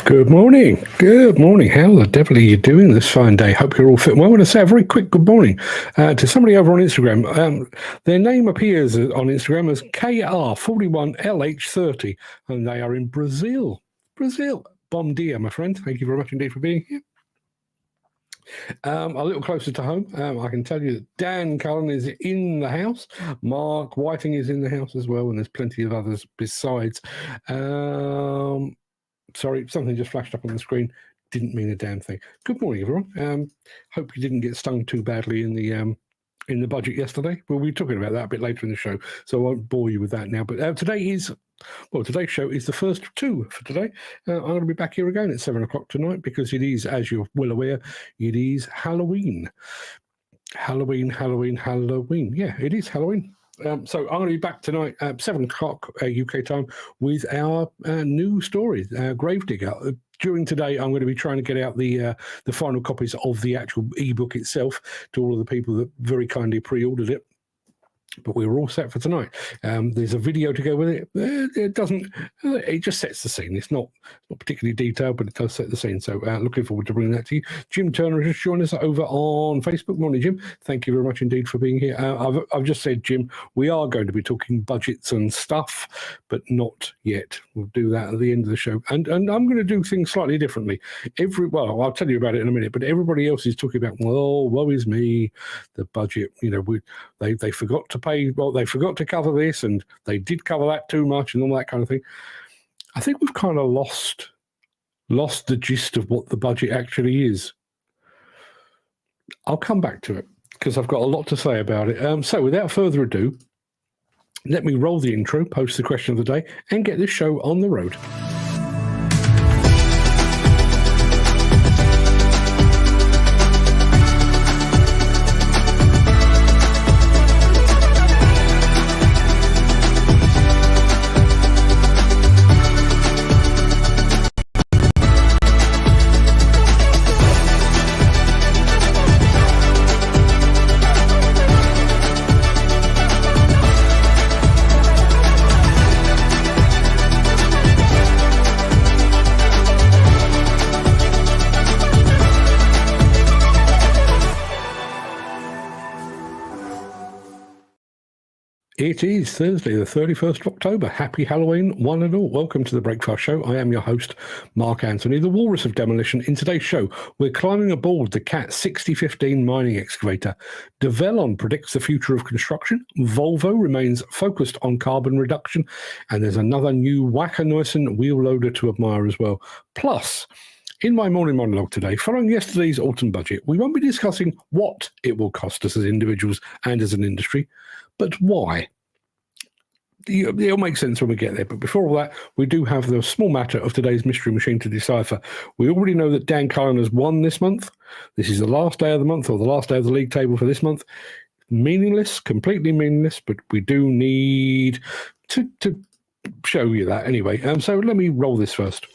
Good morning. Good morning. How the devil are you doing this fine day? Hope you're all fit. Well, I want to say a very quick good morning to somebody over on Instagram. Their name appears on Instagram as KR41LH30, and they are in Brazil. Brazil. Bom dia, my friend. Thank you very much indeed for being here. A little closer to home, I can tell you that Dan Cullen is in the house. Mark Whiting is in the house as well, and there's plenty of others besides. Sorry, something just flashed up on the screen. Didn't mean a damn thing. Good morning, everyone. Hope you didn't get stung too badly in the budget yesterday. We'll be talking about that a bit later in the show, so I won't bore you with that now. But today's show is the first of two for today. I'm going to be back here again at 7 o'clock tonight because it is, as you're well aware, it is Halloween. Halloween. Yeah, it is Halloween. So I'm going to be back tonight at 7 o'clock UK time with our new story, Gravedigger. During today, I'm going to be trying to get out the final copies of the actual ebook itself to all of the people that very kindly pre-ordered it. But we were all set for tonight. There's a video to go with it. It just sets the scene. It's not particularly detailed, but it does set the scene. So looking forward to bringing that to you. Jim Turner has joined us over on Facebook. Morning, Jim. Thank you very much indeed for being here. I've just said, Jim, we are going to be talking budgets and stuff, but not yet. We'll do that at the end of the show. And I'm going to do things slightly differently. I'll tell you about it in a minute, but everybody else is talking about, well, woe is me, the budget. You know, they forgot to pay. Well, they forgot to cover this, and they did cover that too much, and all that kind of thing. I think we've kind of lost the gist of what the budget actually is. I'll come back to it because I've got a lot to say about it. So, without further ado, let me roll the intro, post the question of the day, and get this show on the road. It is Thursday, the 31st of October. Happy Halloween, one and all. Welcome to the Breakfast Show. I am your host, Mark Anthony, the Walrus of Demolition. In today's show, we're climbing aboard the CAT 6015 mining excavator. Develon predicts the future of construction. Volvo remains focused on carbon reduction. And there's another new Wacker Neuson wheel loader to admire as well. Plus, in my morning monologue today, following yesterday's autumn budget, we won't be discussing what it will cost us as individuals and as an industry, but why. It'll make sense when we get there. But before all that, we do have the small matter of today's mystery machine to decipher. We already know that Dan Cullen has won this month. This is the last day of the month, or the last day of the league table for this month. Meaningless, completely meaningless, but we do need to show you that anyway. So let me roll this first.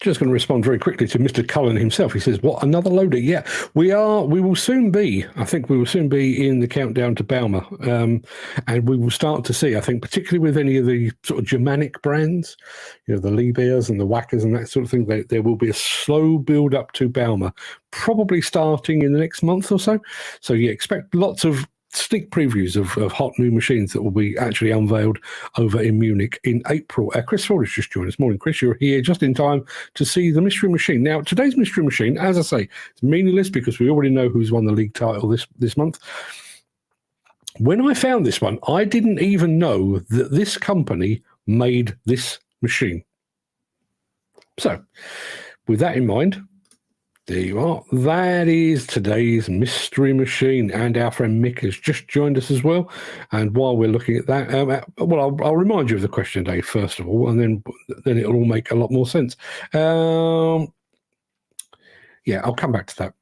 Just going to respond very quickly to Mr. Cullen himself. He says, what, another loader? Yeah, we will soon be, I think we will soon be in the countdown to Bauma. And we will start to see, I think, particularly with any of the sort of Germanic brands, you know, the Liebherrs and the Wackers and that sort of thing, there will be a slow build up to Bauma, probably starting in the next month or so. So you expect lots of sneak previews of hot new machines that will be actually unveiled over in Munich in April. Chris Ford has just joined us. Morning, Chris. You're here just in time to see the mystery machine. Now, today's mystery machine, as I say, it's meaningless because we already know who's won the league title this month. When I found this one, I didn't even know that this company made this machine. So, with that in mind, there you are. That is today's mystery machine, and our friend Mick has just joined us as well. And while we're looking at that, I'll remind you of the question today first of all, and then it'll all make a lot more sense. I'll come back to that.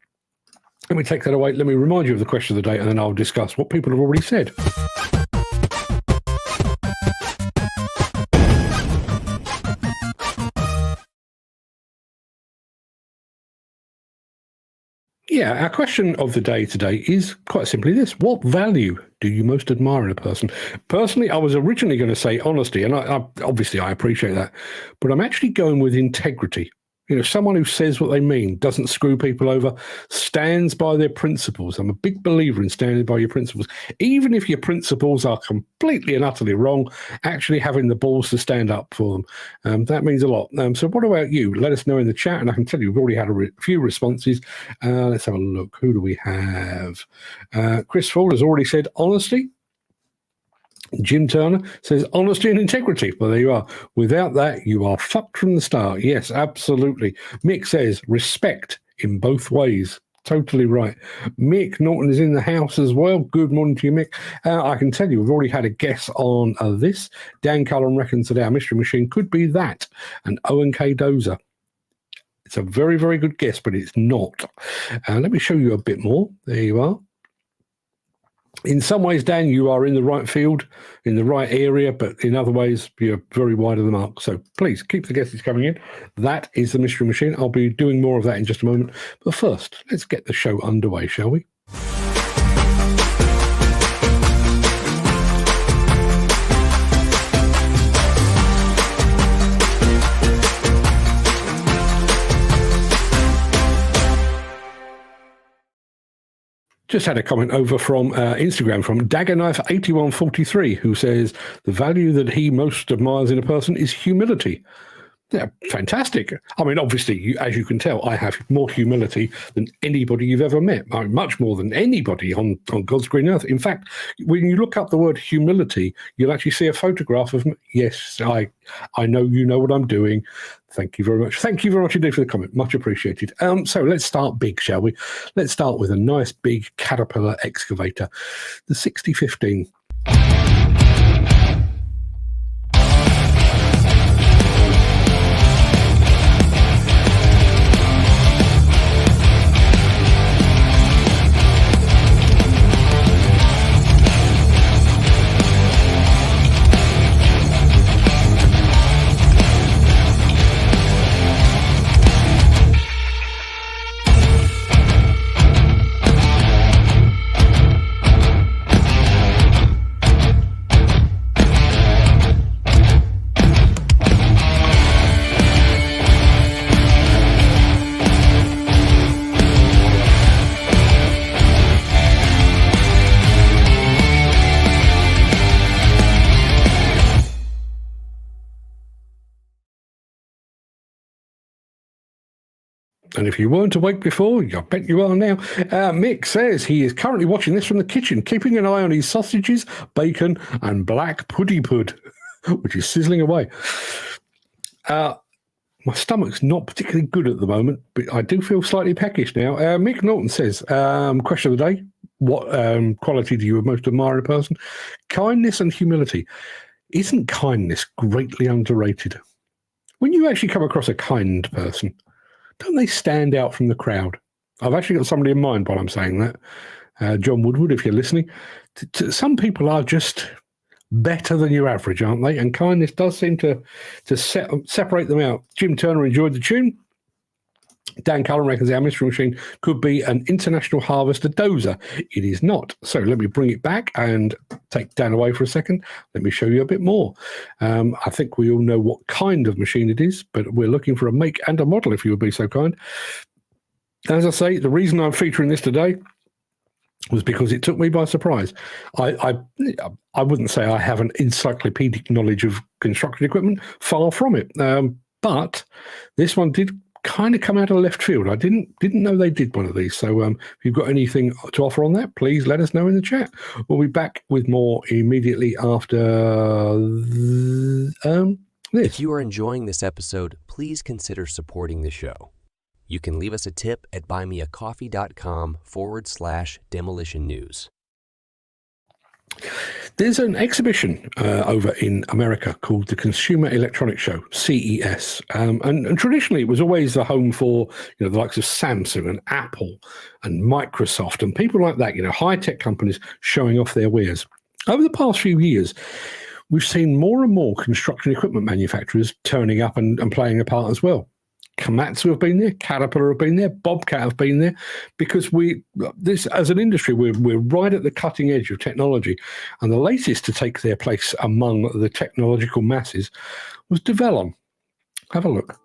Let me take that away. Let me remind you of the question of the day, and then I'll discuss what people have already said. Yeah, our question of the day today is quite simply this. What value do you most admire in a person? Personally, I was originally going to say honesty, and I obviously I appreciate that, but I'm actually going with integrity. You know, someone who says what they mean, doesn't screw people over, stands by their principles. I'm a big believer in standing by your principles. Even if your principles are completely and utterly wrong, actually having the balls to stand up for them. That means a lot. So what about you? Let us know in the chat, and I can tell you we've already had a few responses. Let's have a look. Who do we have? Chris Fall has already said honesty. Jim Turner says honesty and integrity. Well, there you are. Without that, you are fucked from the start. Yes, absolutely. Mick says respect in both ways. Totally right. Mick Norton is in the house as well. Good morning to you, Mick. I can tell you, we've already had a guess on this. Dan Cullen reckons that our mystery machine could be that, an O&K dozer. It's a very, very good guess, but it's not. Let me show you a bit more. There you are. In some ways, Dan, you are in the right field, in the right area, but in other ways, you're very wide of the mark. So please keep the guesses coming in. That is the mystery machine. I'll be doing more of that in just a moment. But first, let's get the show underway, shall we? Just had a comment over from Instagram from Daggerknife8143, who says the value that he most admires in a person is humility. Yeah, fantastic. I mean, obviously, as you can tell, I have more humility than anybody you've ever met. I mean, much more than anybody on God's green earth. In fact, when you look up the word humility, you'll actually see a photograph of me. Yes, I know you know what I'm doing. Thank you very much. Thank you very much indeed for the comment. Much appreciated. So let's start big, shall we? Let's start with a nice big Caterpillar excavator, the 6015. And if you weren't awake before, I bet you are now. Mick says he is currently watching this from the kitchen, keeping an eye on his sausages, bacon, and black puddy pud, which is sizzling away. My stomach's not particularly good at the moment, but I do feel slightly peckish now. Mick Norton says, question of the day, what quality do you most admire in a person? Kindness and humility. Isn't kindness greatly underrated? When you actually come across a kind person, don't they stand out from the crowd? I've actually got somebody in mind while I'm saying that. John Woodward, if you're listening. Some people are just better than your average, aren't they? And kindness does seem to separate them out. Jim Turner enjoyed the tune. Dan Cullen reckons our mystery machine could be an international harvester dozer. It is not. So let me bring it back and take Dan away for a second. Let me show you a bit more. I think we all know what kind of machine it is, but we're looking for a make and a model, if you would be so kind. As I say, the reason I'm featuring this today was because it took me by surprise. I wouldn't say I have an encyclopedic knowledge of construction equipment, far from it. But this one did kind of come out of left field. I didn't know they did one of these. So if you've got anything to offer on that, please let us know in the chat. We'll be back with more immediately after this. If you are enjoying this episode, please consider supporting the show. You can leave us a tip at buymeacoffee.com/demolition news. There's an exhibition over in America called the Consumer Electronics Show, CES. And traditionally, it was always the home for the likes of Samsung and Apple and Microsoft and people like that, high-tech companies showing off their wares. Over the past few years, we've seen more and more construction equipment manufacturers turning up and playing a part as well. Komatsu have been there, Caterpillar have been there, Bobcat have been there, because this as an industry, we're right at the cutting edge of technology. And the latest to take their place among the technological masses was Develon. Have a look.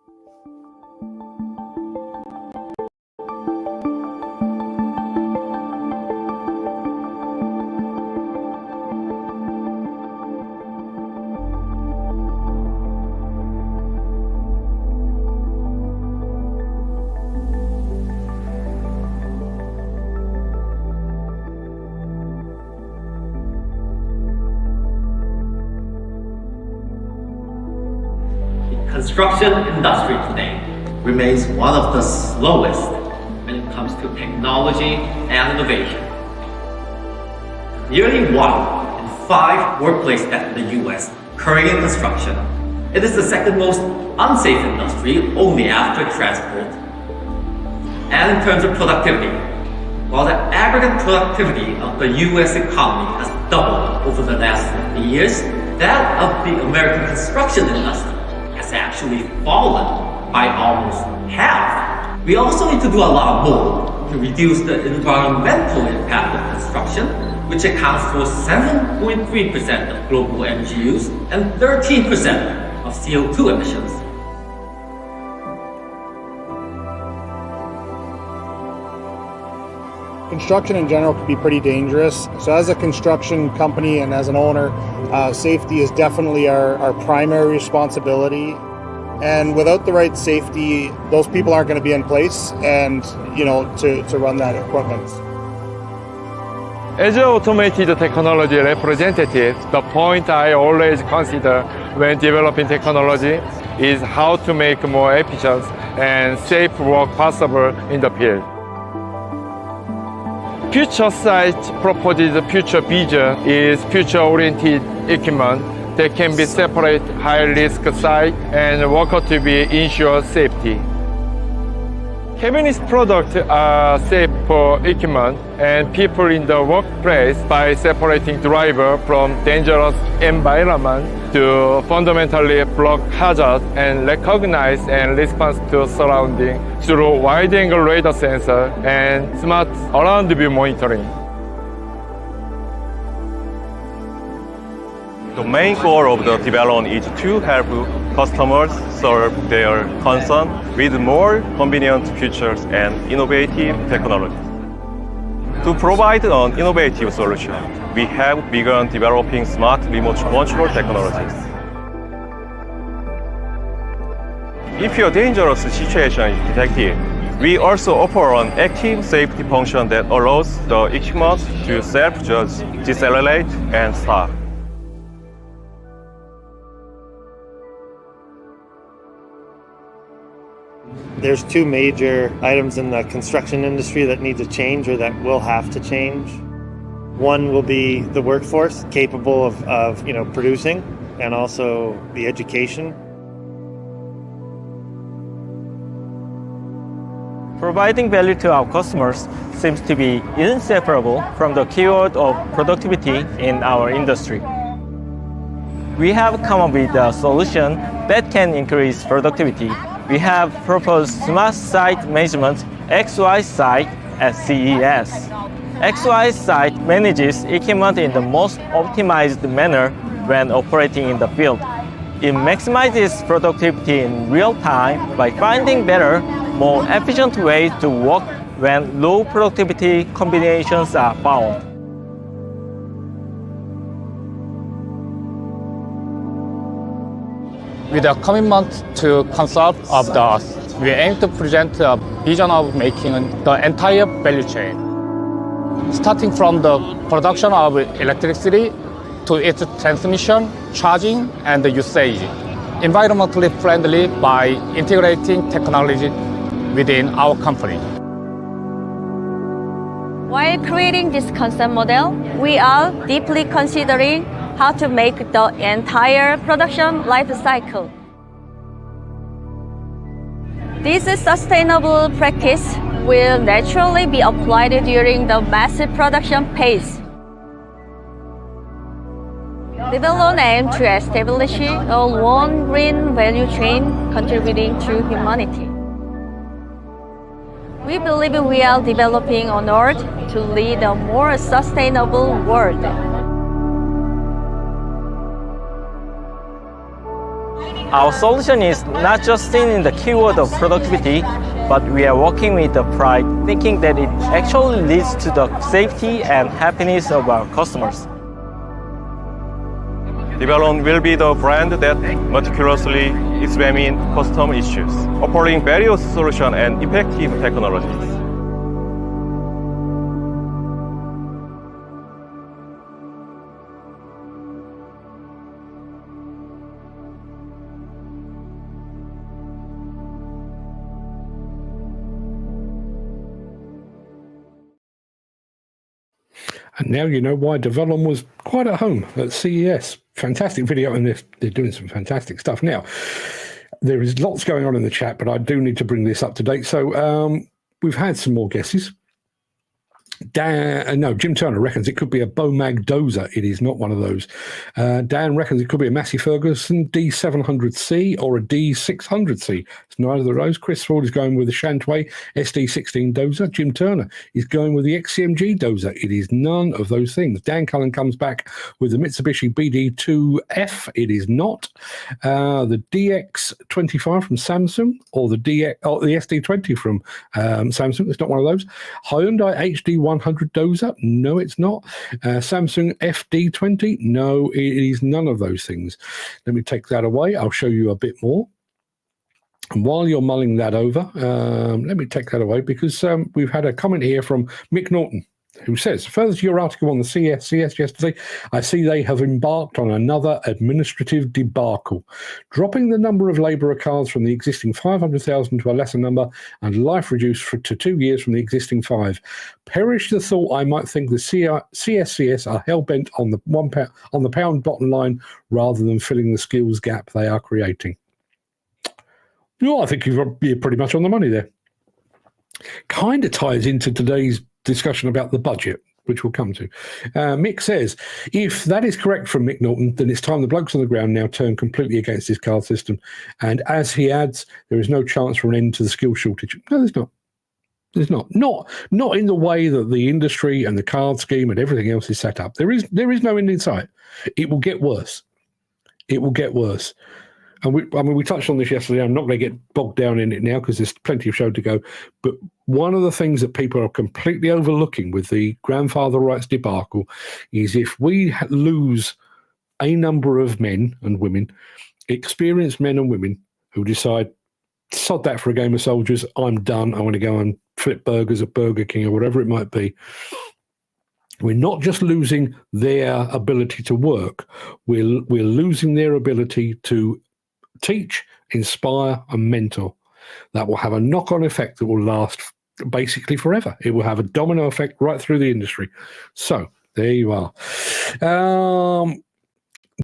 Construction industry today remains one of the slowest when it comes to technology and innovation. Nearly 1 in 5 workplace deaths in the US occurring in construction. It is the second most unsafe industry only after transport. And in terms of productivity, while the aggregate productivity of the US economy has doubled over the last 50 years, that of the American construction industry has actually fallen by almost half. We also need to do a lot more to reduce the environmental impact of construction, which accounts for 7.3% of global MGUs and 13% of CO2 emissions. Construction in general can be pretty dangerous. So as a construction company and as an owner, safety is definitely our primary responsibility. And without the right safety, those people aren't going to be in place and, to run that equipment. As an automated technology representative, the point I always consider when developing technology is how to make more efficient and safe work possible in the field. Future Site proposed future vision is future-oriented equipment that can be separate high-risk site and worker to be ensure safety. Cabinist products are safe for equipment and people in the workplace by separating driver from dangerous environment to fundamentally block hazards and recognize and respond to surroundings through wide-angle radar sensor and smart around-view monitoring. The main goal of the Develon is to help customers solve their concern with more convenient features and innovative technologies. To provide an innovative solution, we have begun developing smart remote control technologies. If a dangerous situation is detected, we also offer an active safety function that allows the equipment to self-judge, decelerate, and stop. There's 2 major items in the construction industry that need to change or that will have to change. One will be the workforce capable of producing, and also the education. Providing value to our customers seems to be inseparable from the keyword of productivity in our industry. We have come up with a solution that can increase productivity. We have proposed Smart Site Management XY Site at CES. XY Site manages equipment in the most optimized manner when operating in the field. It maximizes productivity in real time by finding better, more efficient ways to work when low productivity combinations are found. With a commitment to conserve of the earth, we aim to present a vision of making the entire value chain, starting from the production of electricity to its transmission, charging, and usage, environmentally friendly by integrating technology within our company. While creating this concept model, we are deeply considering how to make the entire production life cycle. This sustainable practice will naturally be applied during the massive production phase. Develon aims to establish a one green value chain contributing to humanity. We believe we are developing on Earth to lead a more sustainable world. Our solution is not just seen in the keyword of productivity, but we are working with the pride, thinking that it actually leads to the safety and happiness of our customers. Develon will be the brand that meticulously examines customer issues, offering various solutions and effective technologies. And now you know why Develon was quite at home at CES. Fantastic video, and they're doing some fantastic stuff. Now, there is lots going on in the chat, but I do need to bring this up to date. So we've had some more guesses. Jim Turner reckons it could be a Bomag dozer. It is not one of those. Dan reckons it could be a Massey Ferguson D700C or a D600C. It's neither of those. Chris Ford is going with the Shantway SD16 dozer. Jim Turner is going with the XCMG dozer. It is none of those things. Dan Cullen comes back with the Mitsubishi BD2F. It is not. The DX25 from Samsung or the SD20 from Samsung. It's not one of those. Hyundai HD100 dozer? No, it's not. Samsung FD20? No, it is none of those things. Let me take that away. I'll show you a bit more. And while you're mulling that over, let me take that away because we've had a comment here from Mick Norton, who says, further to your article on the CS yesterday, I see they have embarked on another administrative debacle, dropping the number of labourer cars from the existing 500,000 to a lesser number and life reduced to 2 years from the existing 5. Perish the thought I might think the CSCS are hell-bent on the pound bottom line rather than filling the skills gap they are creating. Well, I think you're pretty much on the money there. Kind of ties into today's discussion about the budget, which we'll come to. Mick says, if that is correct from Mick Norton, then it's time the blokes on the ground now turn completely against this card system. And as he adds, there is no chance for an end to the skill shortage. No, there's not. There's not. Not in the way that the industry and the card scheme and everything else is set up. There is no end in sight. It will get worse. It will get worse. And we touched on this yesterday. I'm not going to get bogged down in it now because there's plenty of show to go. But one of the things that people are completely overlooking with the grandfather rights debacle is if we lose a number of men and women, experienced men and women who decide, sod that for a game of soldiers, I'm done, I want to go and flip burgers at Burger King or whatever it might be. We're not just losing their ability to work, we're losing their ability to teach, inspire, and mentor. That will have a knock-on effect that will last basically forever. It will have a domino effect right through the industry. So there you are.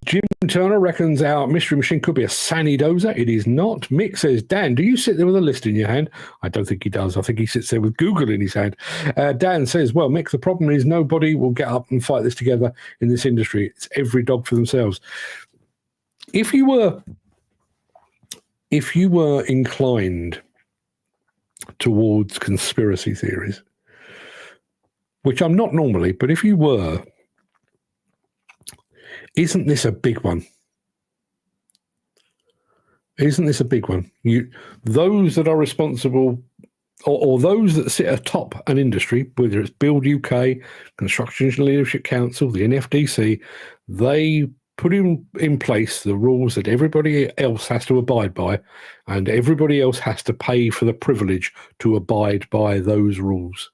Jim Turner reckons our mystery machine could be a Sani dozer. It is not. Mick says, Dan, do you sit there with a list in your hand? I don't think he does. I think he sits there with Google in his hand. Dan says, well, Mick, the problem is nobody will get up and fight this together in this industry. It's every dog for themselves. If you were inclined towards conspiracy theories, which I'm not normally, but if you were, isn't this a big one? Isn't this a big one? Those that are responsible, or those that sit atop an industry, whether it's Build UK, Construction Leadership Council, the NFDC, they put in place the rules that everybody else has to abide by, and everybody else has to pay for the privilege to abide by those rules.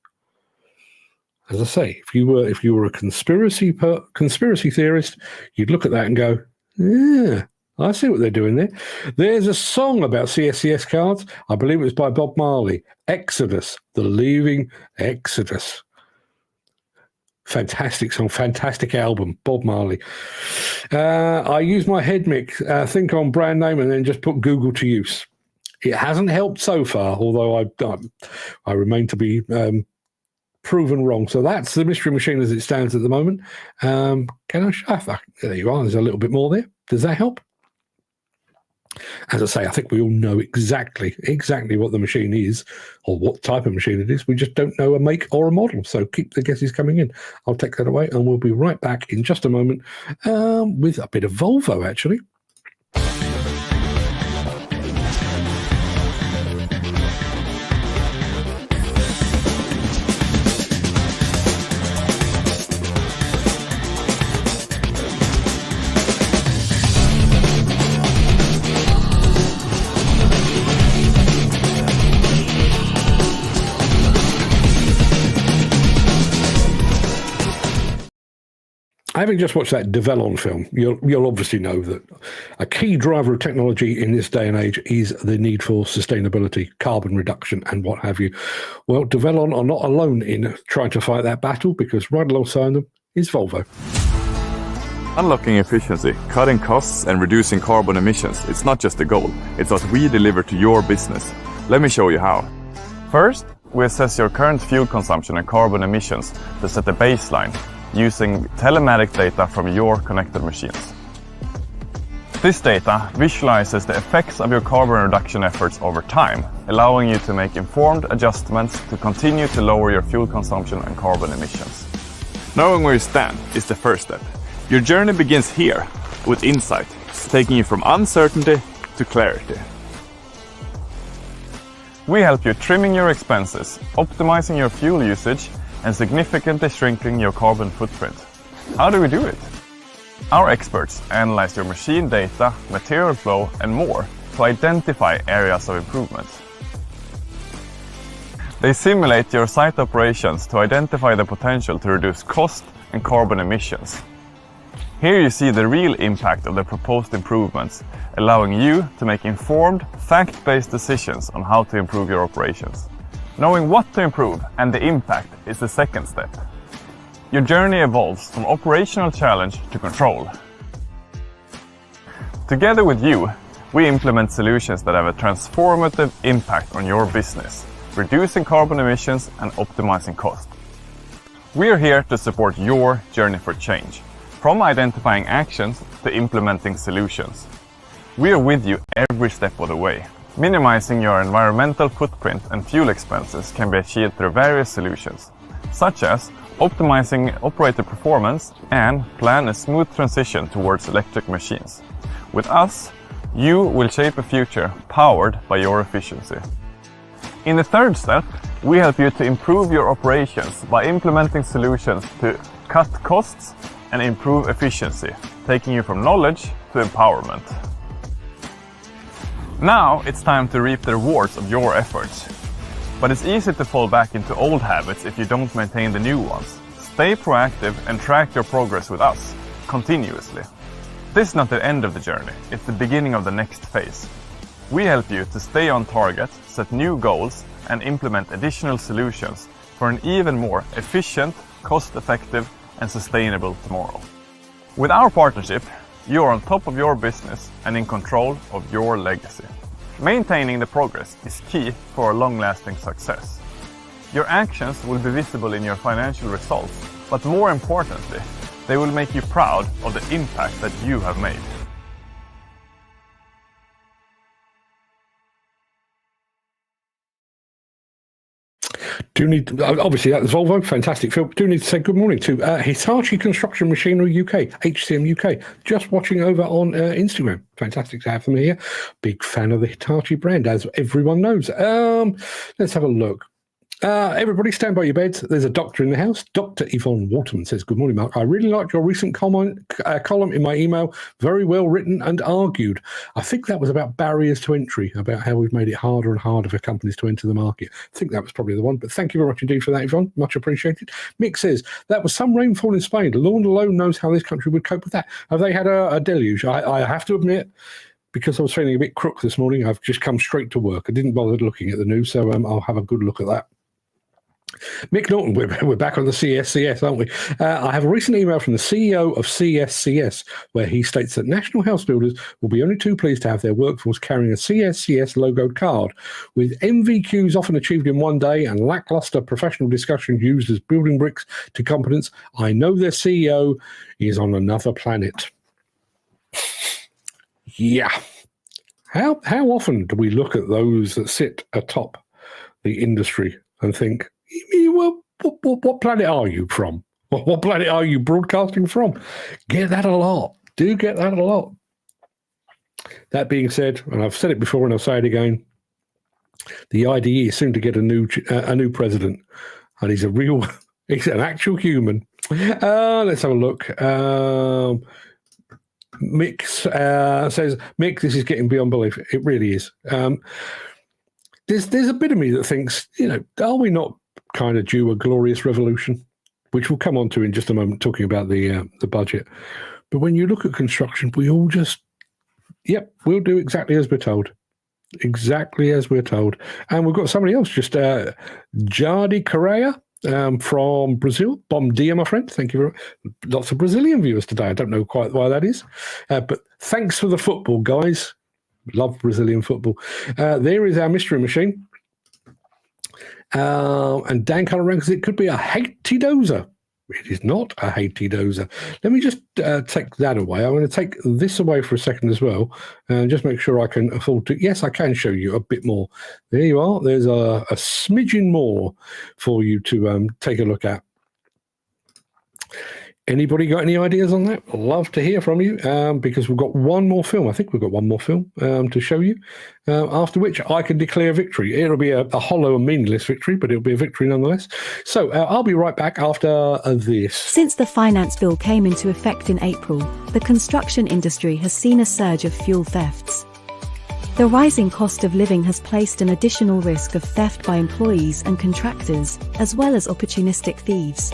As I say, if you were a conspiracy theorist, you'd look at that and go, yeah, I see what they're doing there. There's a song about CSCS cards. I believe it was by Bob Marley. Exodus, the Leaving Exodus. Fantastic song, fantastic album, Bob Marley. I use my head, Mick, think on brand name and then just put Google to use. It hasn't helped so far, although I remain to be proven wrong. So that's the mystery machine as it stands at the moment. Can I show? There you are. There's a little bit more there. Does that help? As I say, I think we all know exactly what the machine is or what type of machine it is. We just don't know a make or a model. So keep the guesses coming in. I'll take that away and we'll be right back in just a moment with a bit of Volvo, actually. Having just watched that Develon film, you'll obviously know that a key driver of technology in this day and age is the need for sustainability, carbon reduction, and what have you. Well, Develon are not alone in trying to fight that battle, because right alongside them is Volvo. Unlocking efficiency, cutting costs, and reducing carbon emissions, it's not just a goal, it's what we deliver to your business. Let me show you how. First, we assess your current fuel consumption and carbon emissions to set a baseline, using telematic data from your connected machines. This data visualizes the effects of your carbon reduction efforts over time, allowing you to make informed adjustments to continue to lower your fuel consumption and carbon emissions. Knowing where you stand is the first step. Your journey begins here, with insight, taking you from uncertainty to clarity. We help you trimming your expenses, optimizing your fuel usage, and significantly shrinking your carbon footprint. How do we do it? Our experts analyze your machine data, material flow, and more to identify areas of improvement. They simulate your site operations to identify the potential to reduce cost and carbon emissions. Here you see the real impact of the proposed improvements, allowing you to make informed, fact-based decisions on how to improve your operations. Knowing what to improve and the impact is the second step. Your journey evolves from operational challenge to control. Together with you, we implement solutions that have a transformative impact on your business, reducing carbon emissions and optimizing cost. We are here to support your journey for change, from identifying actions to implementing solutions. We are with you every step of the way. Minimizing your environmental footprint and fuel expenses can be achieved through various solutions, such as optimizing operator performance and plan a smooth transition towards electric machines. With us, you will shape a future powered by your efficiency. In the third step, we help you to improve your operations by implementing solutions to cut costs and improve efficiency, taking you from knowledge to empowerment. Now it's time to reap the rewards of your efforts. But it's easy to fall back into old habits if you don't maintain the new ones. Stay proactive and track your progress with us, continuously. This is not the end of the journey, it's the beginning of the next phase. We help you to stay on target, set new goals, and implement additional solutions for an even more efficient, cost-effective, and sustainable tomorrow. With our partnership, you are on top of your business and in control of your legacy. Maintaining the progress is key for a long-lasting success. Your actions will be visible in your financial results, but more importantly, they will make you proud of the impact that you have made. Obviously that was Volvo, fantastic film. Do need to say good morning to Hitachi Construction Machinery UK, HCM UK, just watching over on Instagram. Fantastic to have them here. Big fan of the Hitachi brand, as everyone knows. Let's have a look. Everybody stand by your beds. There's a doctor in the house. Dr. Yvonne Waterman says, good morning, Mark. I really liked your recent column in my email. Very well written and argued. I think that was about barriers to entry, about how we've made it harder and harder for companies to enter the market. I think that was probably the one, but thank you very much indeed for that, Yvonne. Much appreciated. Mick says, that was some rainfall in Spain. Lord alone knows how this country would cope with that. Have they had a deluge? I have to admit, because I was feeling a bit crook this morning, I've just come straight to work. I didn't bother looking at the news, so I'll have a good look at that. Mick Norton, we're back on the CSCS, aren't we? I have a recent email from the CEO of CSCS where he states that national house builders will be only too pleased to have their workforce carrying a CSCS logoed card. With MVQs often achieved in one day and lackluster professional discussions used as building bricks to competence, I know their CEO is on another planet. Yeah. How often do we look at those that sit atop the industry and think, well, what planet are you from? What planet are you broadcasting from? Get that a lot. Do get that a lot. That being said, and I've said it before and I'll say it again, the IDE is soon to get a new president, and he's an actual human. Let's have a look. Mick says, Mick, this is getting beyond belief. It really is. There's a bit of me that thinks, are we not kind of due a glorious revolution, which we'll come on to in just a moment, talking about the budget. But when you look at construction, we all just, we'll do exactly as we're told. Exactly as we're told. And we've got somebody else, just Jardi Correa from Brazil. Bom dia, my friend. Thank you very much. Lots of Brazilian viewers today. I don't know quite why that is. But thanks for the football, guys. Love Brazilian football. There is our mystery machine. And Dan Cullen ranks it could be a Haiti dozer. It is not a Haiti dozer. Let me just take that away. I'm going to take this away for a second as well, and just make sure I can afford to. Yes, I can show you a bit more. There you are. There's a smidgen more for you to take a look at. Anybody got any ideas on that? I'd love to hear from you, because we've got one more film. I think we've got one more film to show you, after which I can declare victory. It'll be a hollow and meaningless victory, but it'll be a victory nonetheless. So I'll be right back after this. Since the finance bill came into effect in April, the construction industry has seen a surge of fuel thefts. The rising cost of living has placed an additional risk of theft by employees and contractors, as well as opportunistic thieves.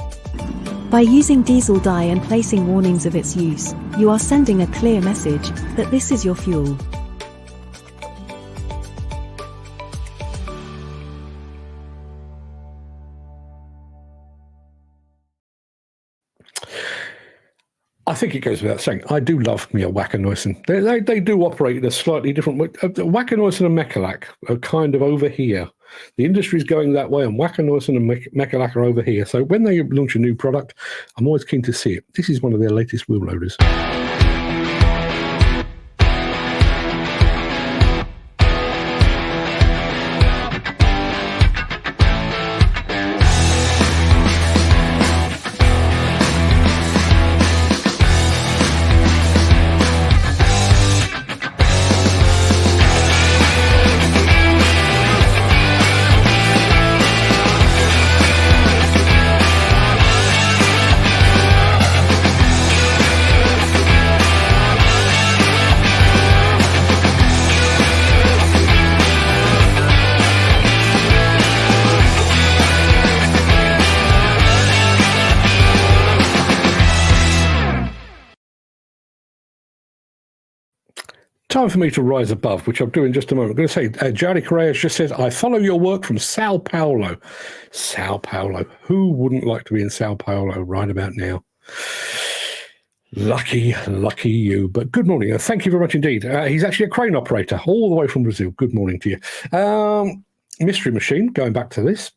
By using diesel dye and placing warnings of its use, you are sending a clear message that this is your fuel. I think it goes without saying, I do love me a Wacker Neuson. They do operate in a slightly different way. Wacker Neuson and Mechalac are kind of over here. The industry's going that way, and Wacker Neuson and Mechalac are over here. So when they launch a new product, I'm always keen to see it. This is one of their latest wheel loaders. Time for me to rise above, which I'll do in just a moment. I'm going to say, Jardi Correa just says, I follow your work from Sao Paulo. Sao Paulo. Who wouldn't like to be in Sao Paulo right about now? Lucky you. But good morning. Thank you very much indeed. He's actually a crane operator all the way from Brazil. Good morning to you. Mystery Machine, going back to this.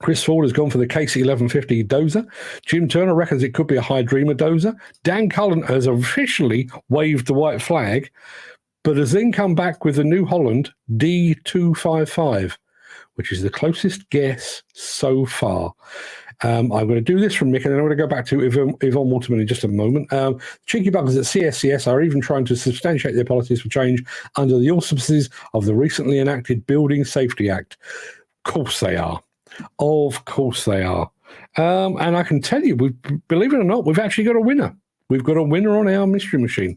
Chris Ford has gone for the Casey 1150 dozer. Jim Turner reckons it could be a Hydrema dozer. Dan Cullen has officially waved the white flag, but has then come back with the New Holland D255, which is the closest guess so far. I'm going to do this from Mick, and then I'm going to go back to Yvonne Waterman in just a moment. Cheeky buggers at CSCS are even trying to substantiate their policies for change under the auspices of the recently enacted Building Safety Act. Of course they are. Of course they are. And I can tell you, believe it or not, we've actually got a winner. We've got a winner on our mystery machine.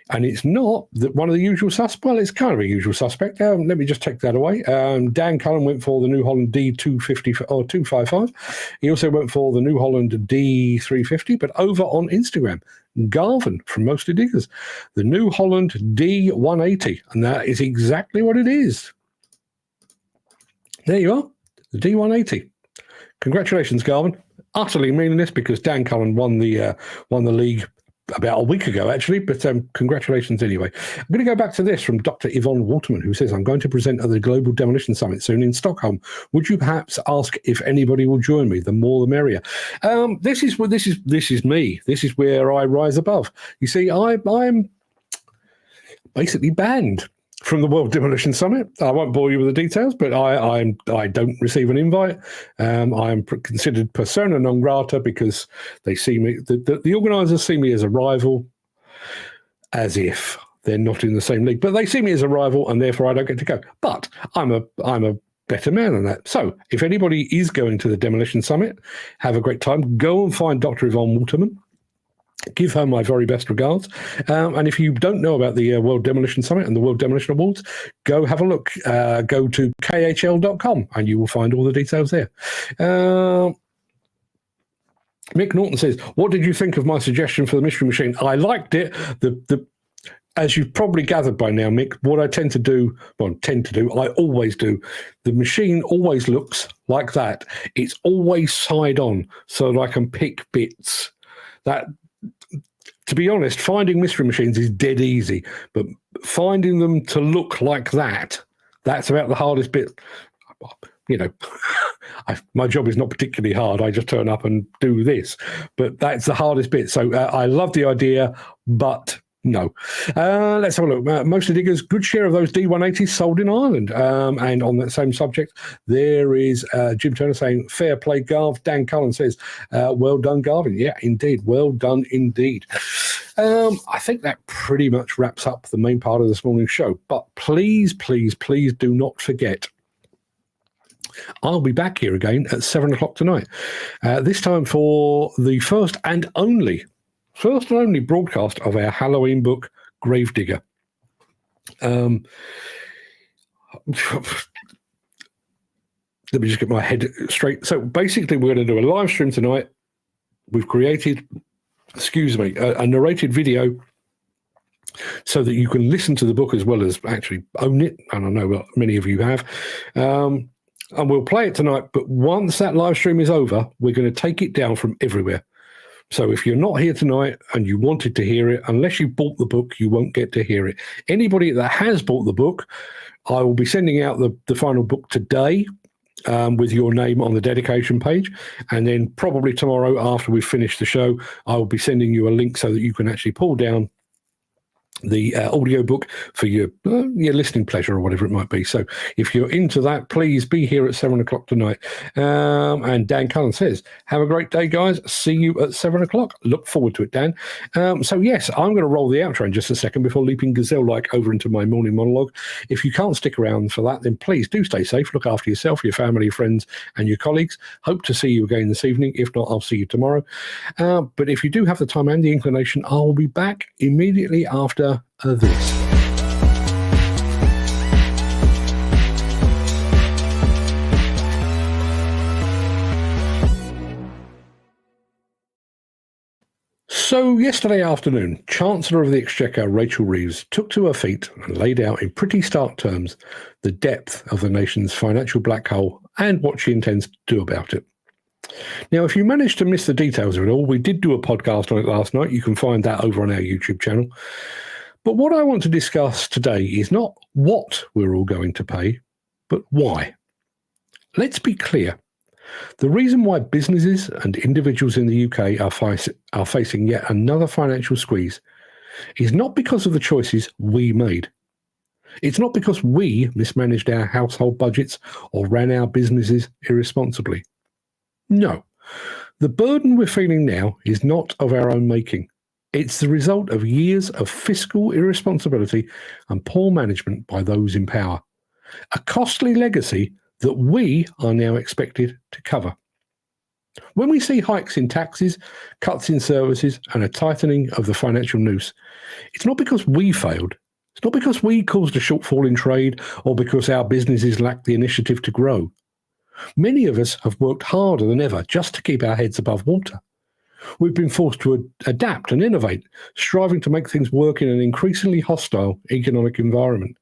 And it's not one of the usual suspects. Well, it's kind of a usual suspect. Let me just take that away. Dan Cullen went for the New Holland D250 or 255. He also went for the New Holland D350. But over on Instagram, Garvin from Mostly Diggers, the New Holland D180. And that is exactly what it is. There you are. The D180. Congratulations, Garvin. Utterly meaningless because Dan Cullen won the league about a week ago, actually, but congratulations anyway. I'm going to go back to this from Dr. Yvonne Waterman, who says, I'm going to present at the Global Demolition Summit soon in Stockholm. Would you perhaps ask if anybody will join me? The more the merrier. This is me. This is where I rise above. You see, I'm basically banned from the World Demolition Summit. I won't bore you with the details, but I don't receive an invite. I'm considered persona non grata because they see me, the organisers see me as a rival, as if they're not in the same league. But they see me as a rival, and therefore I don't get to go. But I'm a better man than that. So if anybody is going to the Demolition Summit, have a great time. Go and find Dr. Yvonne Waterman. Give her my very best regards. And if you don't know about the World Demolition Summit and the World Demolition Awards, go have a look. Go to khl.com and you will find all the details there. Mick Norton says, what did you think of my suggestion for the Mystery Machine? I liked it. As you've probably gathered by now, Mick, what I I always do. The machine always looks like that. It's always side on so that I can pick bits. To be honest, finding mystery machines is dead easy, but finding them to look like that, that's about the hardest bit. You know, my job is not particularly hard. I just turn up and do this, but that's the hardest bit. So I love the idea, but no. Let's have a look. Mostly Diggers, good share of those D180s sold in Ireland. And on that same subject, there is Jim Turner saying, fair play, Garv. Dan Cullen says, well done, Garvin. Yeah, indeed. Well done indeed. I think that pretty much wraps up the main part of this morning's show. But please, please, please do not forget, I'll be back here again at 7 o'clock tonight. This time for the first and only broadcast of our Halloween book, Gravedigger. Let me just get my head straight. So basically, we're going to do a live stream tonight. We've created, a narrated video so that you can listen to the book as well as actually own it. And I know what many of you have. And we'll play it tonight. But once that live stream is over, we're going to take it down from everywhere. So if you're not here tonight and you wanted to hear it, unless you bought the book, you won't get to hear it. Anybody that has bought the book, I will be sending out the final book today with your name on the dedication page. And then probably tomorrow after we've finished the show, I will be sending you a link so that you can actually pull down the audio book for your listening pleasure or whatever it might be. So if you're into that, please be here at 7 o'clock tonight. And Dan Cullen says, have a great day, guys. See you at 7 o'clock. Look forward to it, Dan. So yes, I'm going to roll the outro in just a second before leaping gazelle-like over into my morning monologue. If you can't stick around for that, then please do stay safe. Look after yourself, your family, your friends, and your colleagues. Hope to see you again this evening. If not, I'll see you tomorrow. But if you do have the time and the inclination, I'll be back immediately after this. So yesterday afternoon, Chancellor of the Exchequer Rachel Reeves took to her feet and laid out in pretty stark terms the depth of the nation's financial black hole and what she intends to do about it. Now, if you managed to miss the details of it all, we did do a podcast on it last night. You can find that over on our YouTube channel. But what I want to discuss today is not what we're all going to pay, but why. Let's be clear. The reason why businesses and individuals in the UK are facing yet another financial squeeze is not because of the choices we made. It's not because we mismanaged our household budgets or ran our businesses irresponsibly. No, the burden we're feeling now is not of our own making. It's the result of years of fiscal irresponsibility and poor management by those in power. A costly legacy that we are now expected to cover. When we see hikes in taxes, cuts in services, and a tightening of the financial noose, it's not because we failed. It's not because we caused a shortfall in trade or because our businesses lacked the initiative to grow. Many of us have worked harder than ever just to keep our heads above water. We've been forced to adapt and innovate, striving to make things work in an increasingly hostile economic environment.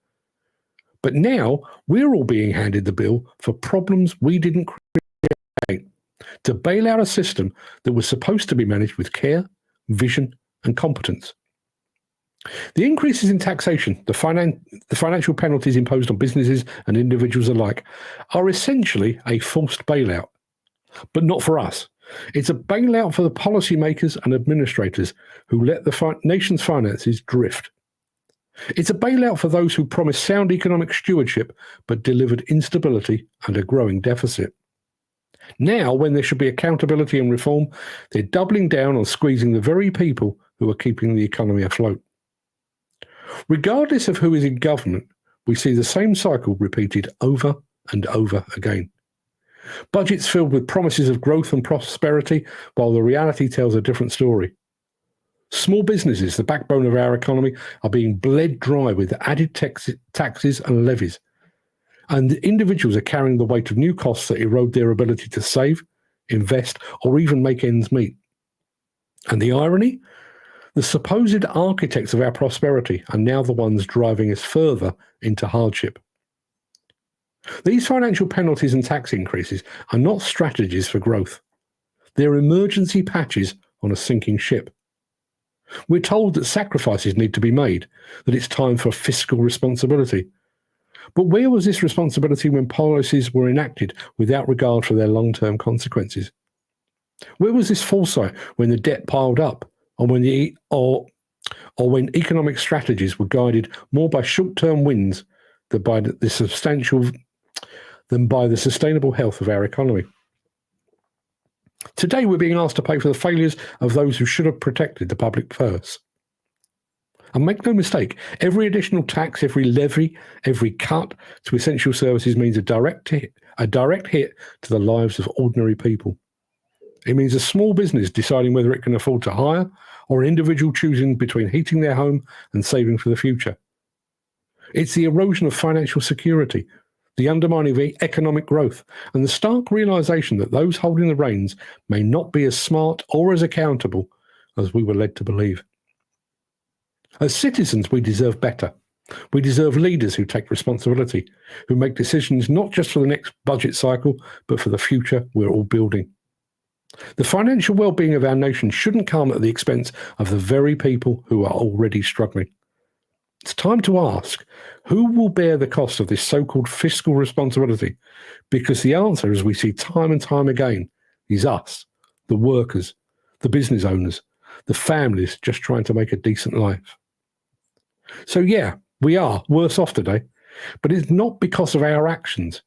But now we're all being handed the bill for problems we didn't create, to bail out a system that was supposed to be managed with care, vision, and competence. The increases in taxation, the financial penalties imposed on businesses and individuals alike, are essentially a forced bailout, but not for us. It's a bailout for the policymakers and administrators who let the nation's finances drift. It's a bailout for those who promised sound economic stewardship but delivered instability and a growing deficit. Now, when there should be accountability and reform, they're doubling down on squeezing the very people who are keeping the economy afloat. Regardless of who is in government, we see the same cycle repeated over and over again. Budgets filled with promises of growth and prosperity, while the reality tells a different story. Small businesses, the backbone of our economy, are being bled dry with added taxes and levies. And individuals are carrying the weight of new costs that erode their ability to save, invest, or even make ends meet. And the irony? The supposed architects of our prosperity are now the ones driving us further into hardship. These financial penalties and tax increases are not strategies for growth. They're emergency patches on a sinking ship. We're told that sacrifices need to be made, that it's time for fiscal responsibility. But where was this responsibility when policies were enacted without regard for their long-term consequences? Where was this foresight when the debt piled up, or when when economic strategies were guided more by short-term wins than by the sustainable health of our economy? Today, we're being asked to pay for the failures of those who should have protected the public purse. And make no mistake, every additional tax, every levy, every cut to essential services means a direct hit to the lives of ordinary people. It means a small business deciding whether it can afford to hire, or an individual choosing between heating their home and saving for the future. It's the erosion of financial security, the undermining of economic growth, and the stark realization that those holding the reins may not be as smart or as accountable as we were led to believe. As citizens, we deserve better. We deserve leaders who take responsibility, who make decisions not just for the next budget cycle, but for the future we're all building. The financial well-being of our nation shouldn't come at the expense of the very people who are already struggling. It's time to ask, who will bear the cost of this so-called fiscal responsibility? Because the answer, as we see time and time again, is us, the workers, the business owners, the families just trying to make a decent life. So yeah, we are worse off today, but it's not because of our actions.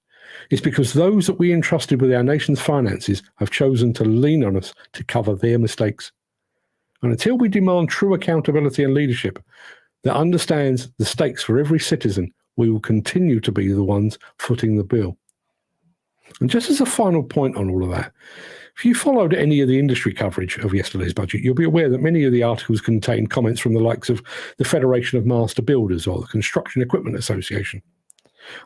It's because those that we entrusted with our nation's finances have chosen to lean on us to cover their mistakes. And until we demand true accountability and leadership that understands the stakes for every citizen, we will continue to be the ones footing the bill. And just as a final point on all of that, if you followed any of the industry coverage of yesterday's budget, you'll be aware that many of the articles contain comments from the likes of the Federation of Master Builders or the Construction Equipment Association.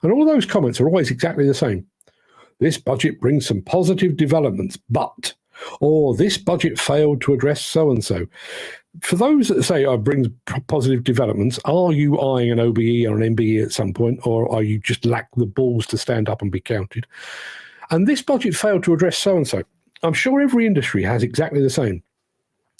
And all those comments are always exactly the same. This budget brings some positive developments, but, or this budget failed to address so-and-so. For those that say it brings positive developments, are you eyeing an OBE or an MBE at some point, or are you just lack the balls to stand up and be counted? And this budget failed to address so-and-so. I'm sure every industry has exactly the same.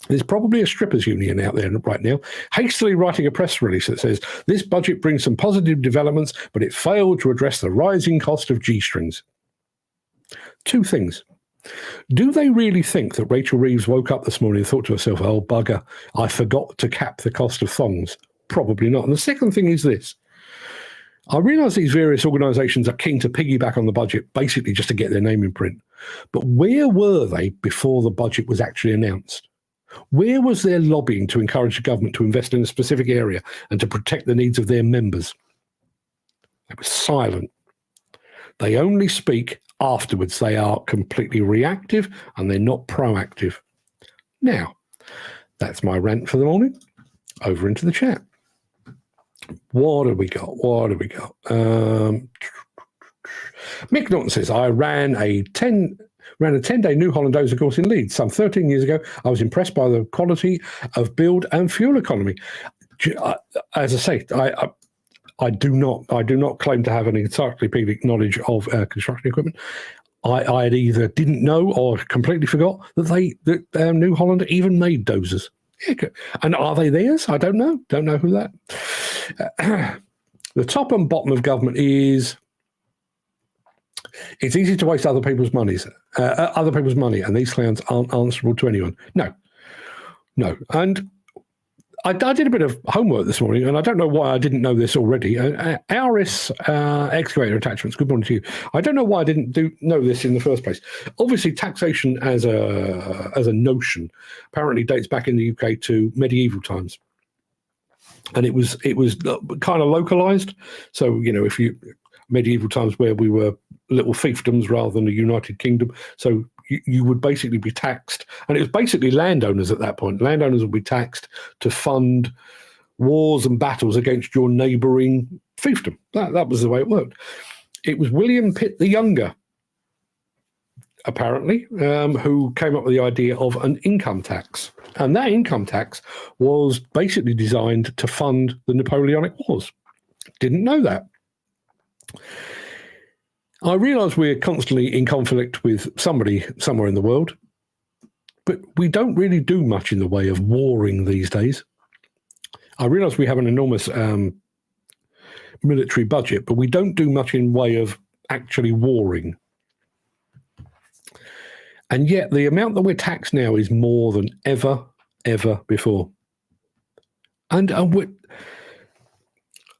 There's probably a strippers union out there right now, hastily writing a press release that says, this budget brings some positive developments, but it failed to address the rising cost of G-strings. Two things. Do they really think that Rachel Reeves woke up this morning and thought to herself, oh, bugger, I forgot to cap the cost of thongs? Probably not. And the second thing is this. I realise these various organisations are keen to piggyback on the budget, basically just to get their name in print. But where were they before the budget was actually announced? Where was their lobbying to encourage the government to invest in a specific area and to protect the needs of their members? They were silent. They only speak afterwards. They are completely reactive and they're not proactive. Now, that's my rant for the morning. Over into the chat. What have we got? Mick Norton says, I ran a 10-day New Holland Dozer course in Leeds some 13 years ago. I was impressed by the quality of build and fuel economy. As I say, I do not claim to have an encyclopedic knowledge of construction equipment. I either didn't know or completely forgot that New Holland even made dozers. Yeah, and are they theirs? I don't know. Don't know who that. The top and bottom of government is it's easy to waste other people's money, and these clowns aren't answerable to anyone. No. And I did a bit of homework this morning, and I don't know why I didn't know this already. Auris excavator attachments. Good morning to you. I don't know why I didn't know this in the first place. Obviously, taxation as a notion apparently dates back in the UK to medieval times, and it was kind of localized. So if medieval times where we were little fiefdoms rather than a united kingdom, so you would basically be taxed, and it was basically landowners at that point. Landowners would be taxed to fund wars and battles against your neighbouring fiefdom. That was the way it worked. It was William Pitt the Younger, apparently, who came up with the idea of an income tax. And that income tax was basically designed to fund the Napoleonic Wars. Didn't know that. I realise we're constantly in conflict with somebody somewhere in the world, but we don't really do much in the way of warring these days. I realise we have an enormous military budget, but we don't do much in way of actually warring. And yet the amount that we're taxed now is more than ever before. And we're,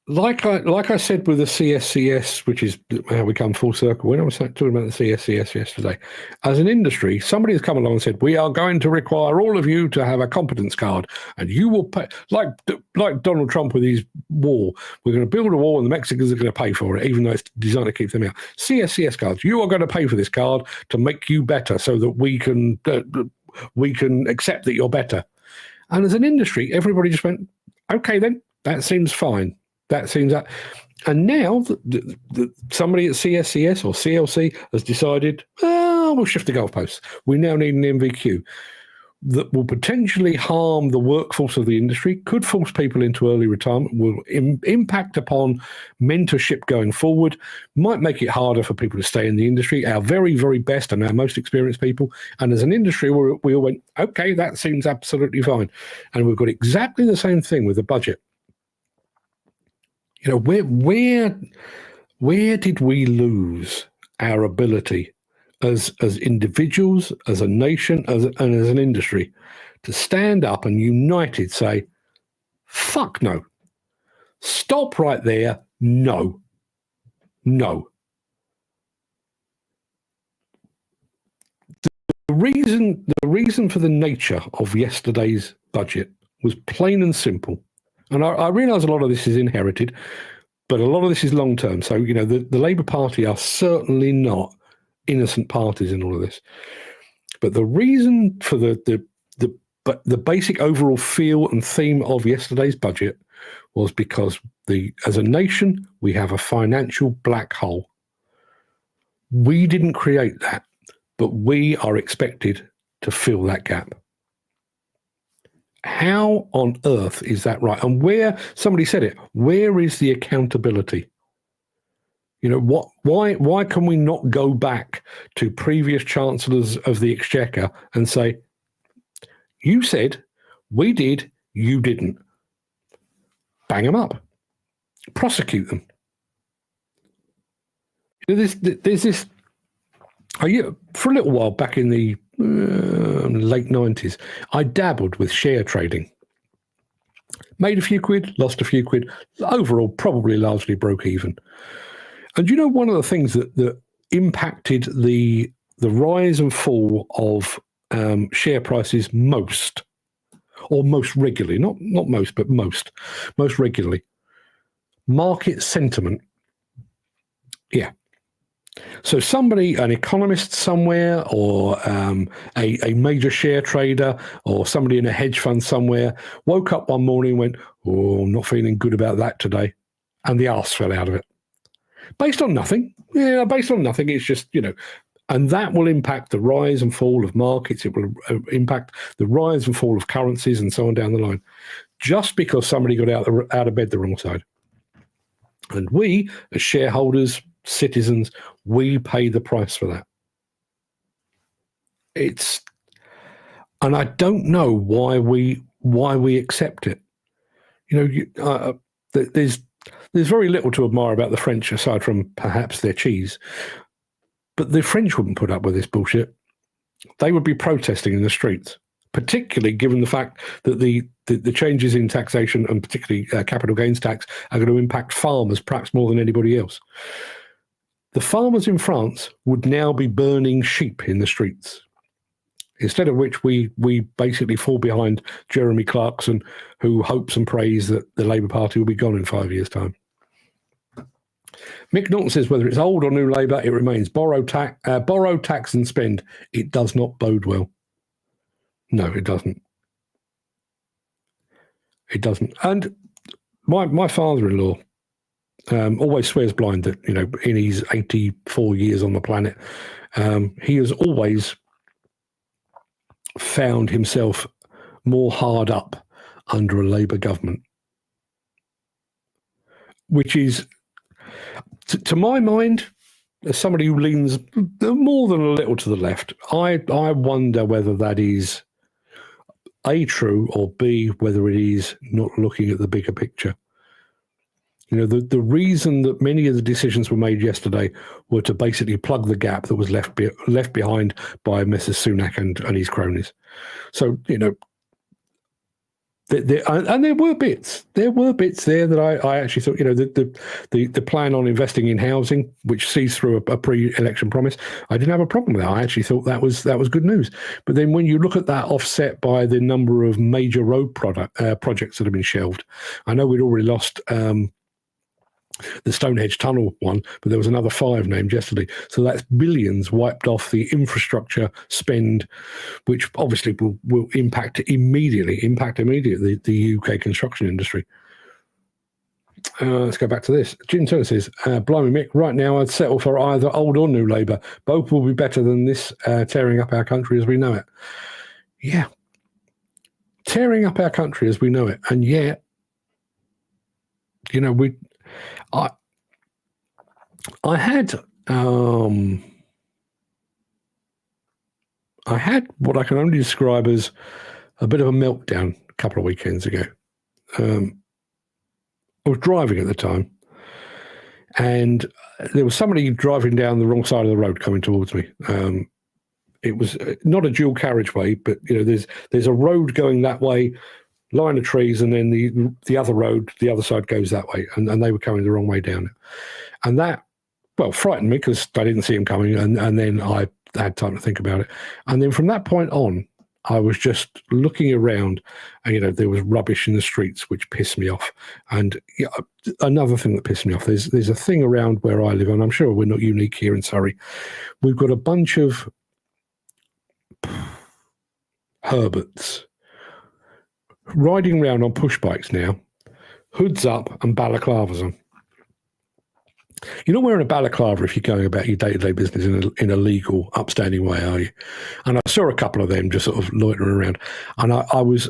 like I said with the CSCS, which is how we come full circle, when I was talking about the CSCS yesterday, as an industry, somebody has come along and said, we are going to require all of you to have a competence card, and you will pay, like Donald Trump with his wall. We're going to build a wall and the Mexicans are going to pay for it, even though it's designed to keep them out. CSCS cards, you are going to pay for this card to make you better so that we can accept that you're better. And as an industry, everybody just went, okay, then, that seems fine. That seems that. And now somebody at CSCS or CLC has decided, we'll shift the goalposts. We now need an MVQ that will potentially harm the workforce of the industry, could force people into early retirement, will impact upon mentorship going forward, might make it harder for people to stay in the industry, our very, very best and our most experienced people. And as an industry, we all went, okay, that seems absolutely fine. And we've got exactly the same thing with the budget. Where did we lose our ability as individuals, as a nation, and as an industry to stand up and united say, fuck no. Stop right there. No. The reason for the nature of yesterday's budget was plain and simple. And I realise a lot of this is inherited, but a lot of this is long-term. So, the Labour Party are certainly not innocent parties in all of this. But the reason for the basic overall feel and theme of yesterday's budget was because as a nation, we have a financial black hole. We didn't create that, but we are expected to fill that gap. How on earth is that right? And somebody said it, where is the accountability? Why can we not go back to previous chancellors of the Exchequer and say, you said, we did, you didn't. Bang them up. Prosecute them. There's this, for a little while back in the late 90s, I dabbled with share trading. Made a few quid, lost a few quid. Overall, probably largely broke even. And one of the things that impacted the rise and fall of share prices most regularly, not most, but most regularly, market sentiment. Yeah. So an economist somewhere, or a major share trader, or somebody in a hedge fund somewhere, woke up one morning and went, oh, I'm not feeling good about that today. And the arse fell out of it. Based on nothing. Yeah, based on nothing. It's just, and that will impact the rise and fall of markets. It will impact the rise and fall of currencies and so on down the line, just because somebody got out of bed the wrong side. And we, as shareholders, citizens, we pay the price for that. And I don't know why we accept it. There's very little to admire about the French aside from perhaps their cheese, but the French wouldn't put up with this bullshit. They would be protesting in the streets, particularly given the fact that the the changes in taxation, and particularly capital gains tax, are going to impact farmers perhaps more than anybody else. The farmers in France would now be burning sheep in the streets, instead of which we basically fall behind Jeremy Clarkson, who hopes and prays that the Labour Party will be gone in 5 years' time. Mick Norton says, whether it's old or new Labour, it remains borrow, tax and spend. It does not bode well. No, it doesn't. It doesn't. And my father-in-law always swears blind that, you know, in his 84 years on the planet, he has always found himself more hard up under a Labour government, which is, to my mind, as somebody who leans more than a little to the left, I wonder whether that is A, true, or B, whether it is not looking at the bigger picture. You know, the reason that many of the decisions were made yesterday were to basically plug the gap that was left behind by Mrs. Sunak and his cronies. So, you know, there were bits there that I actually thought, you know, the plan on investing in housing, which sees through a pre-election promise, I didn't have a problem with that. I actually thought that was good news. But then when you look at that offset by the number of major road projects that have been shelved, I know we'd already lost the Stonehenge Tunnel one, but there was another 5 named yesterday. So that's billions wiped off the infrastructure spend, which obviously will impact immediately the UK construction industry. Let's go back to this. Jim Turner says, blimey Mick, right now I'd settle for either old or new Labour. Both will be better than this tearing up our country as we know it. Yeah. Tearing up our country as we know it. And yet, you know, I had what I can only describe as a bit of a meltdown a couple of weekends ago. I was driving at the time, and there was somebody driving down the wrong side of the road coming towards me. It was not a dual carriageway, but you know, there's a road going that way, line of trees, and then the other road, the other side goes that way, and they were coming the wrong way down it. And that, well, frightened me because I didn't see him coming, and then I had time to think about it. And then from that point on, I was just looking around, and, you know, there was rubbish in the streets, which pissed me off. And yeah, another thing that pissed me off, there's a thing around where I live, and I'm sure we're not unique here in Surrey. We've got a bunch of Herberts riding around on push bikes now, hoods up and balaclavas on. You're not wearing a balaclava if you're going about your day-to-day business in a legal, upstanding way, are you? And I saw a couple of them just sort of loitering around, and I was